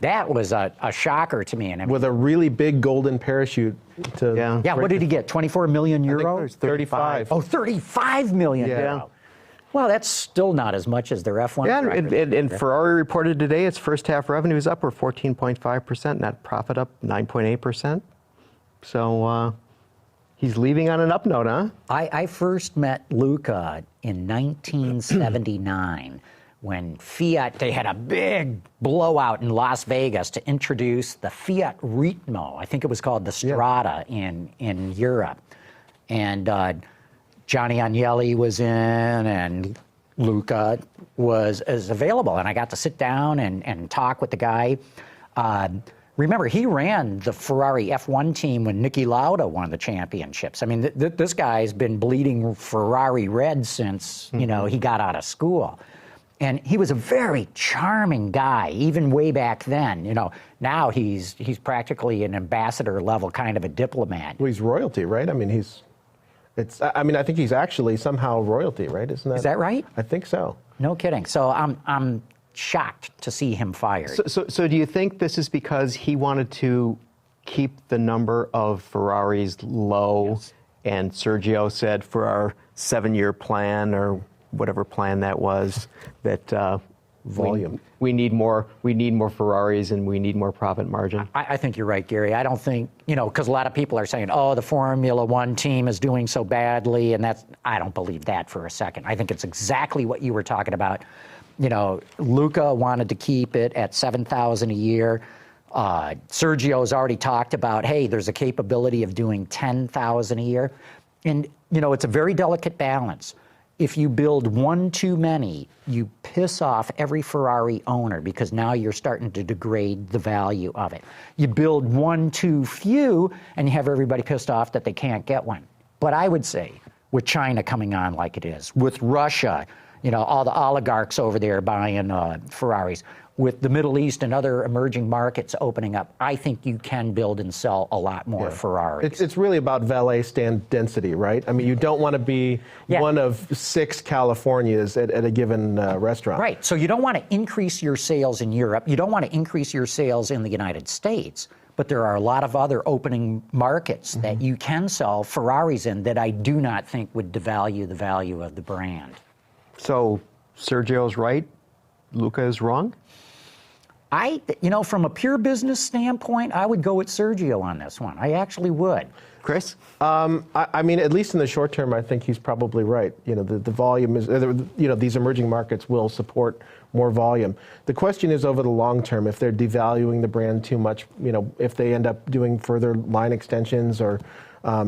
That was a shocker to me. And with a really big golden parachute. What did he get? 24 million euro? I think 35. Oh, 35 million euro. Well, that's still not as much as their F1. Yeah, and Ferrari reported today its first half revenues up were 14.5%, net profit up 9.8%. So he's leaving on an up note, huh? I first met Luca in 1979 when Fiat, they had a big blowout in Las Vegas to introduce the Fiat Ritmo. I think it was called the Strada in Europe. And Johnny Agnelli was in, and Luca was available, and I got to sit down and talk with the guy. Remember, he ran the Ferrari F1 team when Niki Lauda won the championships. I mean, this guy's been bleeding Ferrari red since he got out of school. And he was a very charming guy, even way back then. You know, now he's practically an ambassador level kind of a diplomat. Well, he's royalty, right? I mean, I think he's actually somehow royalty, right? Is that right? I think so. No kidding. So I'm shocked to see him fired. So do you think this is because he wanted to keep the number of Ferraris low, yes, and Sergio said for our 7-year plan or whatever plan that was, that volume. We need more Ferraris and we need more profit margin? I think you're right, Gary. I don't think, because a lot of people are saying, oh, the Formula One team is doing so badly, and I don't believe that for a second. I think it's exactly what you were talking about. Luca wanted to keep it at 7,000 a year. Sergio's already talked about, hey, there's a capability of doing 10,000 a year. And, it's a very delicate balance. If you build one too many, you piss off every Ferrari owner because now you're starting to degrade the value of it. You build one too few, and you have everybody pissed off that they can't get one. But I would say, with China coming on like it is, with Russia, all the oligarchs over there buying Ferraris, with the Middle East and other emerging markets opening up, I think you can build and sell a lot more Ferraris. It's really about valet stand density, right? I mean, you don't want to be one of 6 Californias at a given restaurant. Right. So you don't want to increase your sales in Europe. You don't want to increase your sales in the United States. But there are a lot of other opening markets that you can sell Ferraris in that I do not think would devalue the value of the brand. So Sergio's right, Luca is wrong? From a pure business standpoint, I would go with Sergio on this one. I actually would. Chris? I mean, at least in the short term, I think he's probably right. The volume is, these emerging markets will support more volume. The question is over the long term, if they're devaluing the brand too much, if they end up doing further line extensions or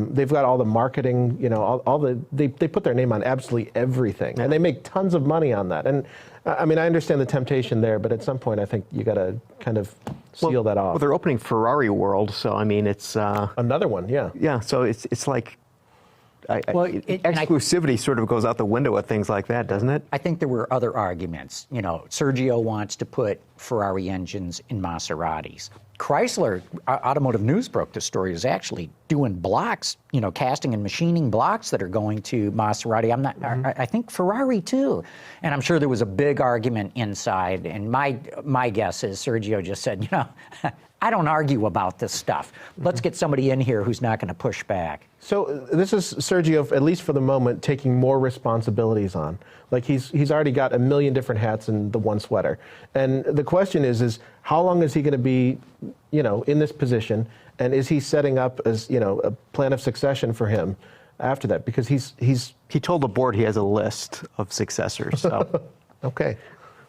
they've got all the marketing, they put their name on absolutely everything, and they make tons of money on that. And I mean, I understand the temptation there, but at some point, I think you got to kind of seal that off. Well, they're opening Ferrari World, so I mean, it's another one, yeah. Yeah, so it's like exclusivity sort of goes out the window with things like that, doesn't it? I think there were other arguments. Sergio wants to put Ferrari engines in Maseratis. Chrysler, Automotive News broke the story, is actually doing blocks, casting and machining blocks that are going to Maserati. I think Ferrari too. And I'm sure there was a big argument inside. And my guess is Sergio just said, I don't argue about this stuff. Let's get somebody in here who's not going to push back. So this is Sergio, at least for the moment, taking more responsibilities on. Like he's already got a million different hats in the one sweater. And the question is how long is he going to be, in this position? And is he setting up as, a plan of succession for him after that? Because he told the board he has a list of successors. So okay.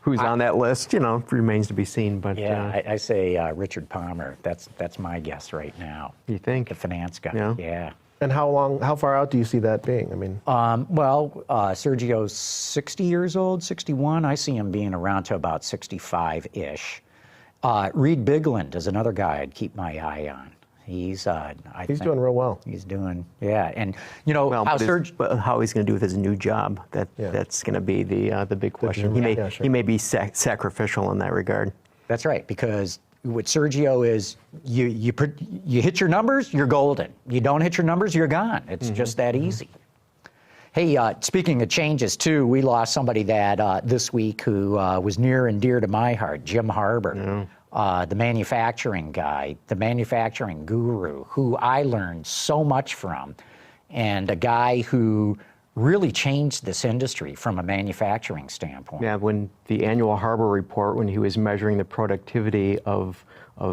Who's on that list, remains to be seen. But I say Richard Palmer. That's my guess right now. You think? The finance guy. Yeah. And how far out do you see that being? I mean, Sergio's 60 years old, 61. I see him being around to about 65-ish. Reed Bigland is another guy I'd keep my eye on. He's doing real well. He's doing, and how he's going to do with his new job, that's going to be the big question. He may be sacrificial in that regard. That's right, because what Sergio is, you hit your numbers, you're golden. You don't hit your numbers, you're gone. It's just that easy. Hey, speaking of changes too, we lost somebody that this week who was near and dear to my heart, Jim Harbour. The manufacturing guy, the manufacturing guru, who I learned so much from, and a guy who really changed this industry from a manufacturing standpoint. Yeah, when the annual Harbour report, when he was measuring the productivity of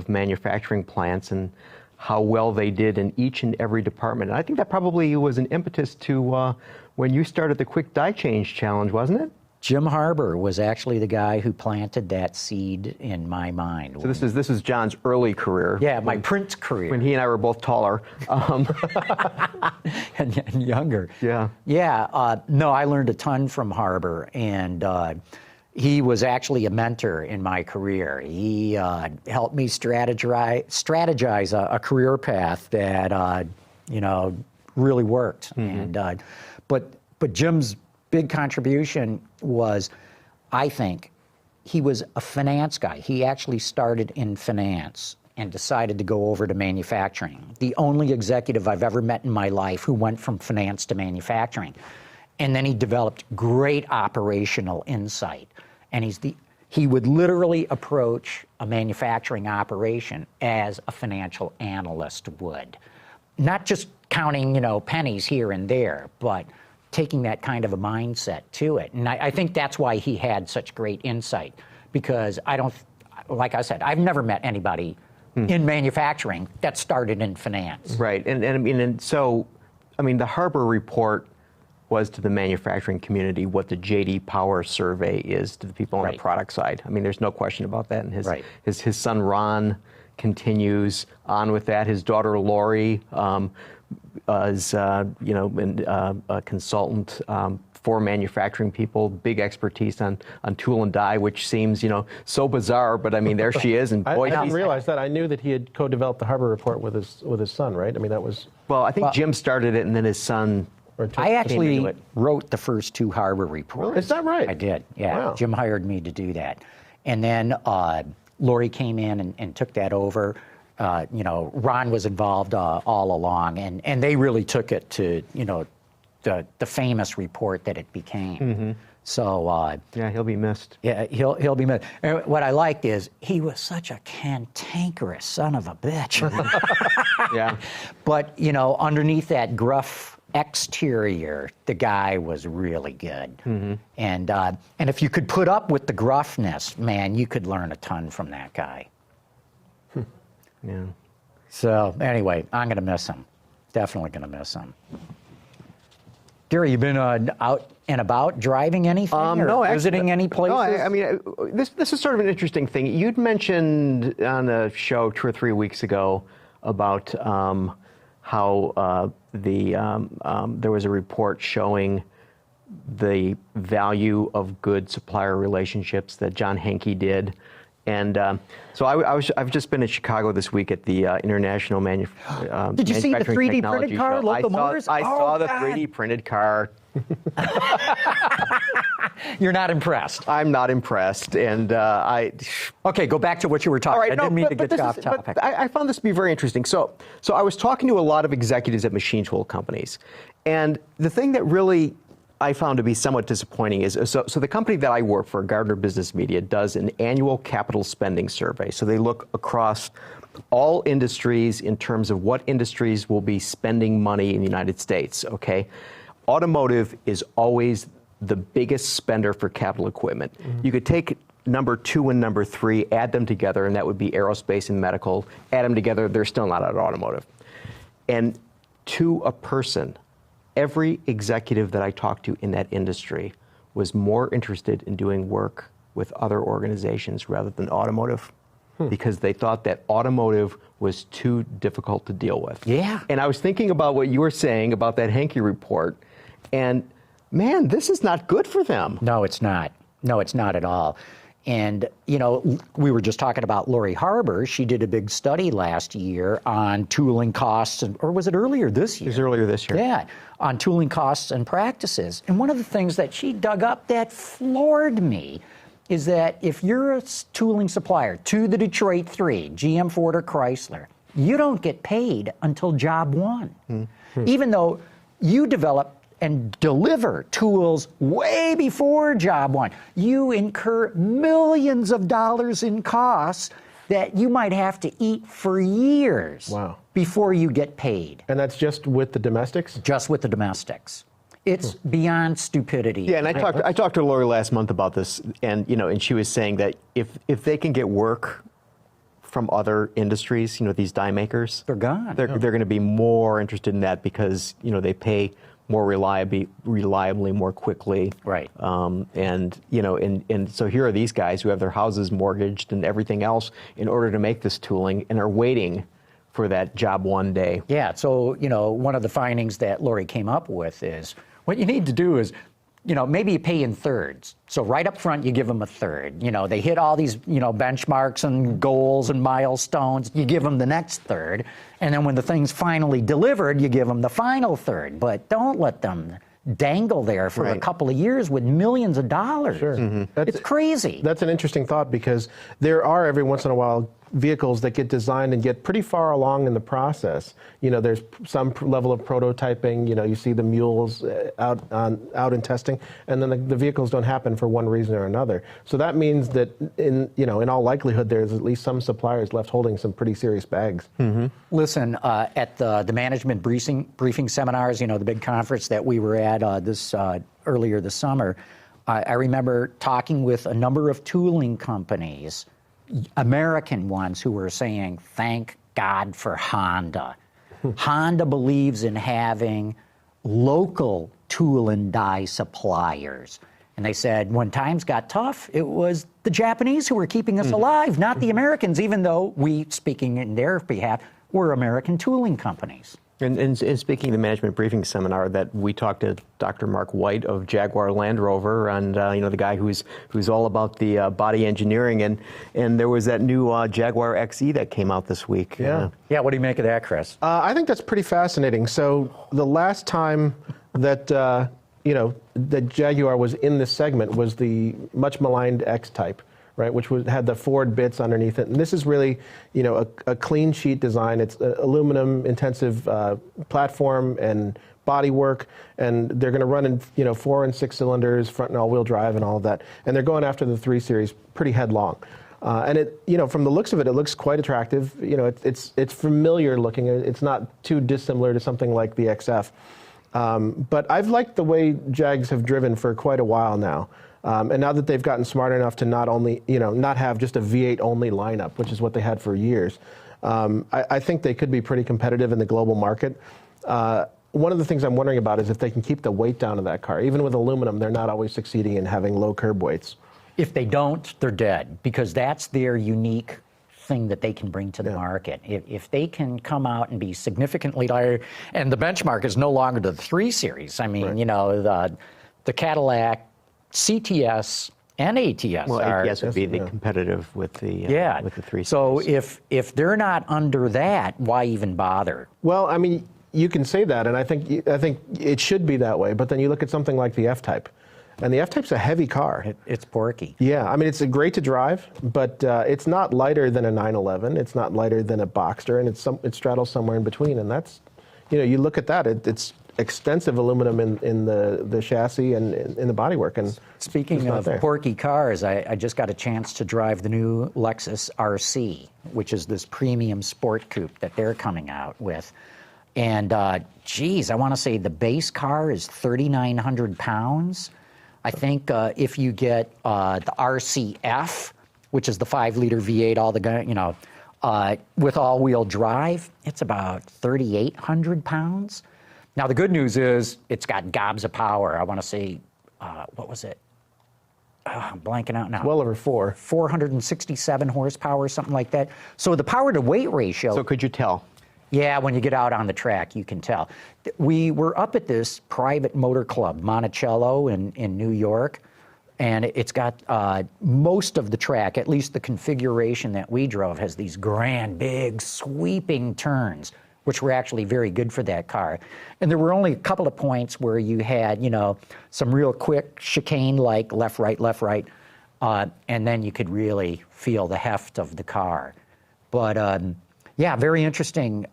manufacturing plants and how well they did in each and every department. And I think that probably was an impetus to when you started the Quick Die Change Challenge, wasn't it? Jim Harbour was actually the guy who planted that seed in my mind. So this is John's early career. Yeah, my print career. When he and I were both taller. and younger. Yeah. Yeah. No, I learned a ton from Harbour, and he was actually a mentor in my career. He helped me strategize a career path that, really worked. And but Jim's big contribution was I think, he was a finance guy. He actually started in finance and decided to go over to manufacturing. The only executive I've ever met in my life who went from finance to manufacturing. And then he developed great operational insight. And he would literally approach a manufacturing operation as a financial analyst would. Not just counting, pennies here and there, but taking that kind of a mindset to it. And I think that's why he had such great insight, because like I said, I've never met anybody in manufacturing that started in finance. Right, so the Harbour report was to the manufacturing community what the J.D. Power survey is to the people on the product side. There's no question about that. And his son Ron continues on with that. His daughter Lori is a consultant for manufacturing people, big expertise on tool and die, which seems so bizarre, but there she is. And boy, I didn't realize that. I knew that he had co-developed the Harbour report with his son, right? That was. Well, I think Jim started it, and then his son. I actually wrote the first 2 Harbour reports. Is that right? I did, yeah. Wow. Jim hired me to do that. And then Lori came in and took that over. Ron was involved all along, and they really took it to, the famous report that it became. Mm-hmm. So yeah, he'll be missed. Yeah, he'll be missed. And what I liked is he was such a cantankerous son of a bitch. Yeah. But underneath that gruff exterior, the guy was really good. Mm-hmm. And if you could put up with the gruffness, man, you could learn a ton from that guy. Yeah. So anyway, I'm going to miss him. Definitely going to miss him. Gary, you been out and about driving anything or visiting any places? No, this is sort of an interesting thing. You'd mentioned on a show 2 or 3 weeks ago about how there was a report showing the value of good supplier relationships that John Henke did. And so I've just been in Chicago this week at the International Manufacturing Did you see the 3D Technology printed car, show. locomotives? I saw the 3D printed car. You're not impressed? I'm not impressed, and Okay, go back to what you were talking about. I didn't mean to get you off topic. I found this to be very interesting. So I was talking to a lot of executives at machine tool companies, and the thing that really I found to be somewhat disappointing is, so the company that I work for, Gardner Business Media, does an annual capital spending survey. So they look across all industries in terms of what industries will be spending money in the United States, okay? Automotive is always the biggest spender for capital equipment. Mm-hmm. You could take number 2 and number 3, add them together, and that would be aerospace and medical. Add them together, they're still not at automotive. And to a person, every executive that I talked to in that industry was more interested in doing work with other organizations rather than automotive, because they thought that automotive was too difficult to deal with. Yeah. And I was thinking about what you were saying about that Henke report, and man, this is not good for them. No, it's not. No, it's not at all. And, we were just talking about Lori Harbour. She did a big study last year on tooling costs, or was it earlier this year? It was earlier this year. Yeah, on tooling costs and practices. And one of the things that she dug up that floored me is that if you're a tooling supplier to the Detroit 3, GM, Ford, or Chrysler, you don't get paid until job 1. Mm-hmm. Even though you develop and deliver tools way before job 1. You incur millions of dollars in costs that you might have to eat for years before you get paid. And that's just with the domestics? Just with the domestics. It's beyond stupidity. Yeah, and I talked to Lori last month about this, and and she was saying that if they can get work from other industries, these die makers, they're gone. They're going to be more interested in that because they pay more reliably, more quickly. Right. And so here are these guys who have their houses mortgaged and everything else in order to make this tooling and are waiting for that job 1 day. Yeah. So, one of the findings that Lori came up with is what you need to do is, maybe you pay in thirds. So right up front, you give them a third. They hit all these, benchmarks and goals and milestones. You give them the next third. And then when the thing's finally delivered, you give them the final third. But don't let them dangle there for a couple of years with millions of dollars. Sure. It's crazy. That's an interesting thought because there are every once in a while vehicles that get designed and get pretty far along in the process. There's some level of prototyping. You see the mules out in testing, and then the vehicles don't happen for one reason or another. So that means that in all likelihood, there's at least some suppliers left holding some pretty serious bags. Listen, at the management briefing seminars, the big conference that we were at earlier this summer, I remember talking with a number of tooling companies, American ones, who were saying, thank God for Honda. Honda believes in having local tool and die suppliers. And they said when times got tough, it was the Japanese who were keeping us alive, not the Americans, even though we, speaking in their behalf, were American tooling companies. And speaking of the management briefing seminar, that we talked to Dr. Mark White of Jaguar Land Rover, and the guy who's all about the body engineering, and there was that new Jaguar XE that came out this week. Yeah. What do you make of that, Chris? I think that's pretty fascinating. So the last time that that Jaguar was in this segment was the much maligned X-Type, right, which had the Ford bits underneath it. And this is really, a clean sheet design. It's an aluminum intensive platform and body work, and they're going to run in 4 and 6 cylinders, front and all-wheel drive, and all of that. And they're going after the 3 Series pretty headlong. And it, from the looks of it, it looks quite attractive. It's familiar looking. It's not too dissimilar to something like the XF. But I've liked the way Jags have driven for quite a while now. And now that they've gotten smart enough to not only, not have just a V8 only lineup, which is what they had for years, I think they could be pretty competitive in the global market. One of the things I'm wondering about is if they can keep the weight down of that car. Even with aluminum, they're not always succeeding in having low curb weights. If they don't, they're dead, because that's their unique thing that they can bring to the market. If they can come out and be significantly lighter, and the benchmark is no longer the 3 Series. I mean, the Cadillac CTS and ATS. Well, ATS would be the competitive with the with the 3 Series. So if they're not under that, why even bother? Well, I mean, you can say that, and I think it should be that way. But then you look at something like the F-Type, and the F-Type's a heavy car. It's porky. Yeah, I mean, it's great to drive, but it's not lighter than a 911. It's not lighter than a Boxster, and it straddles somewhere in between. And that's, you look at that, it's extensive aluminum in the chassis and in the bodywork. And speaking of porky cars, I just got a chance to drive the new Lexus RC, which is this premium sport coupe that they're coming out with. And geez, I want to say the base car is 3,900 pounds. I think if you get the RCF, which is the 5-liter V8, with all-wheel drive, it's about 3,800 pounds. Now, the good news is it's got gobs of power. I want to say, what was it? I'm blanking out now. Well over 467 horsepower, something like that. So the power-to-weight ratio... So could you tell? Yeah, when you get out on the track, you can tell. We were up at this private motor club, Monticello in New York, and it's got most of the track, at least the configuration that we drove, has these grand, big, sweeping turns, which were actually very good for that car. And there were only a couple of points where you had, some real quick chicane, like left, right, and then you could really feel the heft of the car. But yeah, very interesting.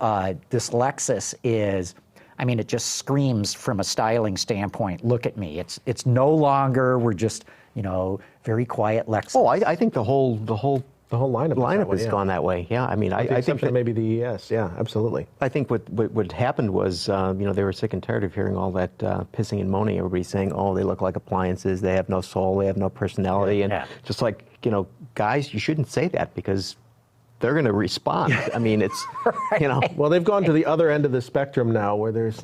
This Lexus is, it just screams from a styling standpoint. Look at me. It's no longer, we're just, very quiet Lexus. Oh, I think the whole lineup has gone that way. Yeah, I think that maybe the ES. Yeah, absolutely. I think what happened was, they were sick and tired of hearing all that pissing and moaning. Everybody saying, "Oh, they look like appliances. They have no soul. They have no personality." Just like, guys, you shouldn't say that because they're going to respond. It's, right. Well, they've gone to the other end of the spectrum now where there's,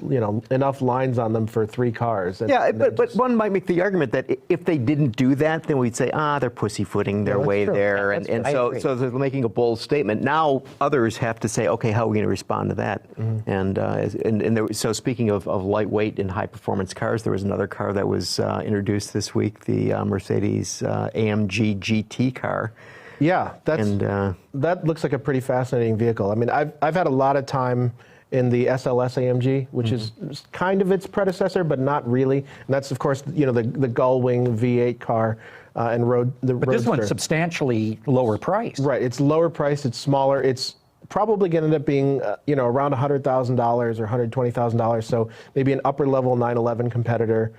enough lines on them for 3 cars. But one might make the argument that if they didn't do that, then we'd say, they're pussyfooting their way there. And so they're making a bold statement. Now others have to say, okay, how are we going to respond to that? Mm-hmm. So speaking of lightweight and high-performance cars, there was another car that was introduced this week, the Mercedes AMG GT car. Yeah, that looks like a pretty fascinating vehicle. I've had a lot of time in the SLS AMG, which is kind of its predecessor, but not really. And that's, of course, the Gullwing V8 car and the But this one's substantially lower priced. Right. It's lower priced. It's smaller. It's probably going to end up being, around $100,000 or $120,000. So maybe an upper level 911 competitor.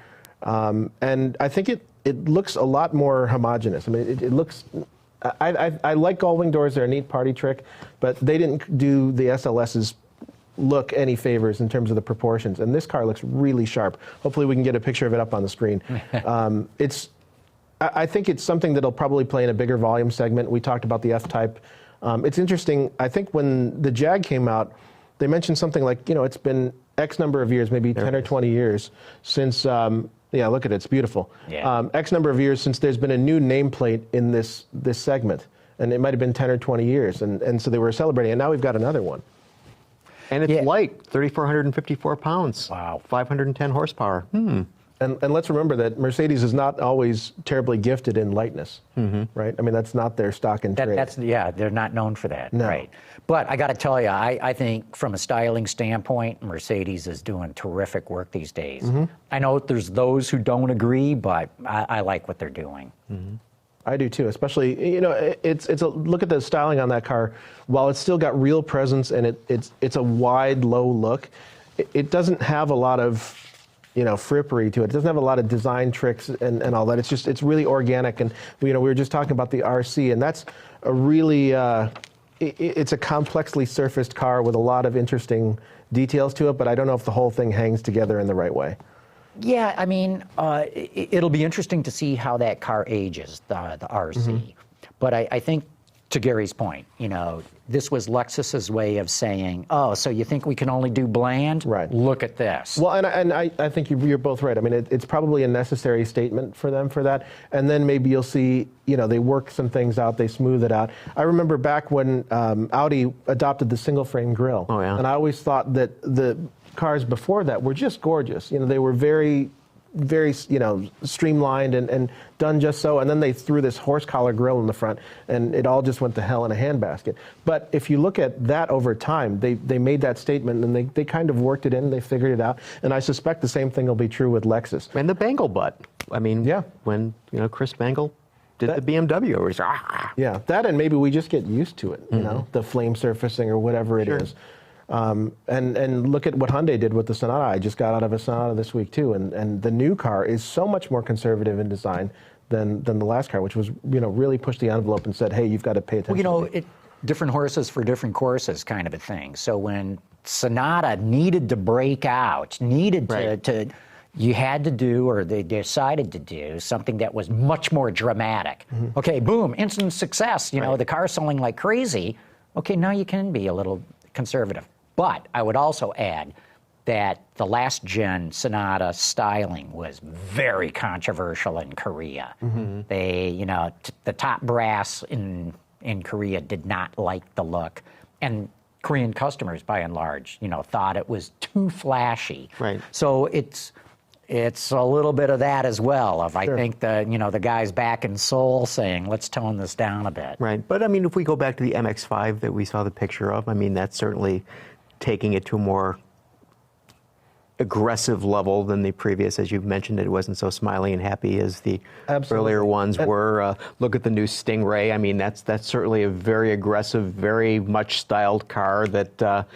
And I think it looks a lot more homogeneous. I mean, it looks. I like Gullwing doors. They're a neat party trick, but they didn't do the SLS's look any favors in terms of the proportions. And this car looks really sharp. Hopefully we can get a picture of it up on the screen. I think it's something that'll probably play in a bigger volume segment. We talked about the F-Type. It's interesting. I think when the Jag came out, they mentioned something like, it's been X number of years, maybe 10 or 20 years since, yeah, look at it, it's beautiful. Yeah. X number of years since there's been a new nameplate in this segment. And it might have been 10 or 20 years. And so they were celebrating, and now we've got another one. And it's light, 3,454 pounds. Wow. 510 horsepower. And let's remember that Mercedes is not always terribly gifted in lightness, right? I mean, that's not their stock and trade. They're not known for that, No. right? But I got to tell you, I think from a styling standpoint, Mercedes is doing terrific work these days. I know there's those who don't agree, but I like what they're doing. I do too, especially, it's a look at the styling on that car. While it's still got real presence and it's a wide, low look, it doesn't have a lot of frippery to it. It doesn't have a lot of design tricks and all that. It's really organic. And we were just talking about the RC, and that's a really it's a complexly surfaced car with a lot of interesting details to it. But I don't know if the whole thing hangs together in the right way. Yeah, I mean, it'll be interesting to see how that car ages, the RC. But I think, to Gary's point, this was Lexus's way of saying, oh, so you think we can only do bland? Right. Look at this. Well, and I think you're both right. I mean, it's probably a necessary statement for them for that. And then maybe you'll see, they work some things out, they smooth it out. I remember back when Audi adopted the single frame grille. Oh, yeah. And I always thought that the cars before that were just gorgeous. They were very, very, streamlined and done just so. And then they threw this horse collar grille in the front, and it all just went to hell in a handbasket. But if you look at that over time, they made that statement, and they kind of worked it in, they figured it out. And I suspect the same thing will be true with Lexus. And the Bangle butt. I mean, yeah. When, Chris Bangle did the BMW, it was, Yeah, that, and maybe we just get used to it, the flame surfacing or whatever it is. And look at what Hyundai did with the Sonata. I just got out of a Sonata this week too, and the new car is so much more conservative in design than the last car, which was really pushed the envelope and said, hey, you've got to pay attention. Well, different horses for different courses, kind of a thing. So when Sonata needed to break out, to you had to do, or they decided to do, something that was much more dramatic. Okay, boom, instant success. The car's selling like crazy. Okay, now you can be a little conservative. But I would also add that the last gen Sonata styling was very controversial in Korea. They, the top brass in Korea did not like the look, and Korean customers, by and large, thought it was too flashy. Right. So it's a little bit of that as well. I think the guys back in Seoul saying, let's tone this down a bit. Right. But I mean, if we go back to the MX-5 that we saw the picture of, I mean, that's certainly taking it to a more aggressive level than the previous. As you've mentioned, it wasn't so smiley and happy as the earlier ones were. Look at the new Stingray. I mean, that's certainly a very aggressive, very much styled car that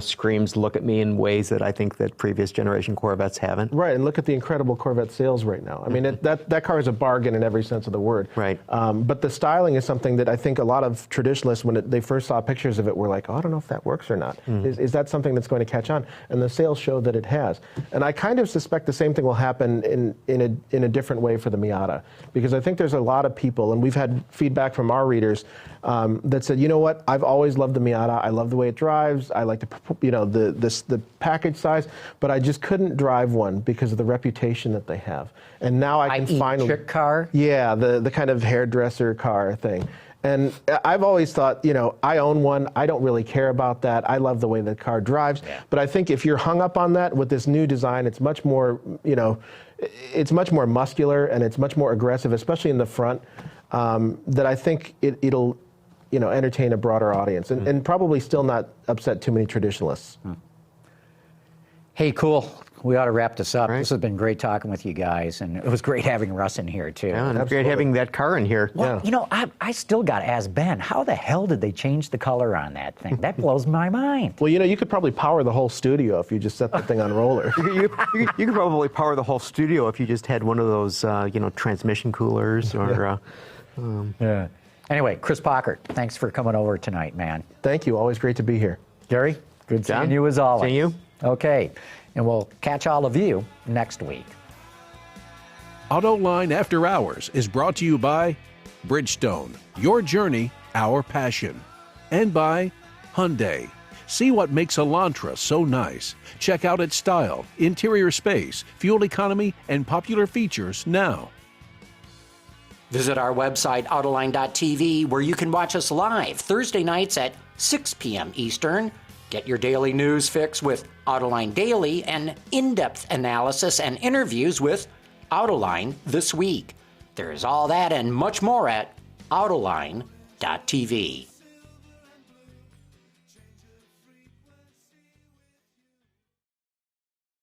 screams "look at me" in ways that I think that previous generation Corvettes haven't. Right, and look at the incredible Corvette sales right now. I mean, that car is a bargain in every sense of the word. Right. But the styling is something that I think a lot of traditionalists, when they first saw pictures of it, were like, oh, I don't know if that works or not. Is that something that's going to catch on? And the sales show that it has. And I kind of suspect the same thing will happen in a different way for the Miata, because I think there's a lot of people, and we've had feedback from our readers that said, you know what, I've always loved the Miata. I love the way it drives. I like the package size, but I just couldn't drive one because of the reputation that they have. And now I can finally trick car. Yeah, the kind of hairdresser car thing. And I've always thought, I own one. I don't really care about that. I love the way the car drives. Yeah. But I think if you're hung up on that with this new design, it's much more, it's much more muscular and it's much more aggressive, especially in the front, that I think it'll, entertain a broader audience and probably still not upset too many traditionalists. Hey, cool. We ought to wrap this up. This has been great talking with you guys, and it was great having Russ in here, too. Yeah, and it's great having that car in here. Well, you know, I still got to ask Ben, how the hell did they change the color on that thing? That blows my mind. Well, you know, you could probably power the whole studio if you just set the thing on roller. You could probably power the whole studio if you just had one of those, transmission coolers or... Yeah. Anyway, Chris Paukert, thanks for coming over tonight, man. Thank you. Always great to be here. Gary, good John, seeing you as always. seeing you. Okay, and we'll catch all of you next week. Autoline After Hours is brought to you by Bridgestone, your journey, our passion. And by Hyundai. See what makes Elantra so nice. Check out its style, interior space, fuel economy, and popular features now. Visit our website, Autoline.tv, where you can watch us live Thursday nights at 6 p.m. Eastern. Get your daily news fix with Autoline Daily and in-depth analysis and interviews with Autoline This Week. There's all that and much more at Autoline.tv.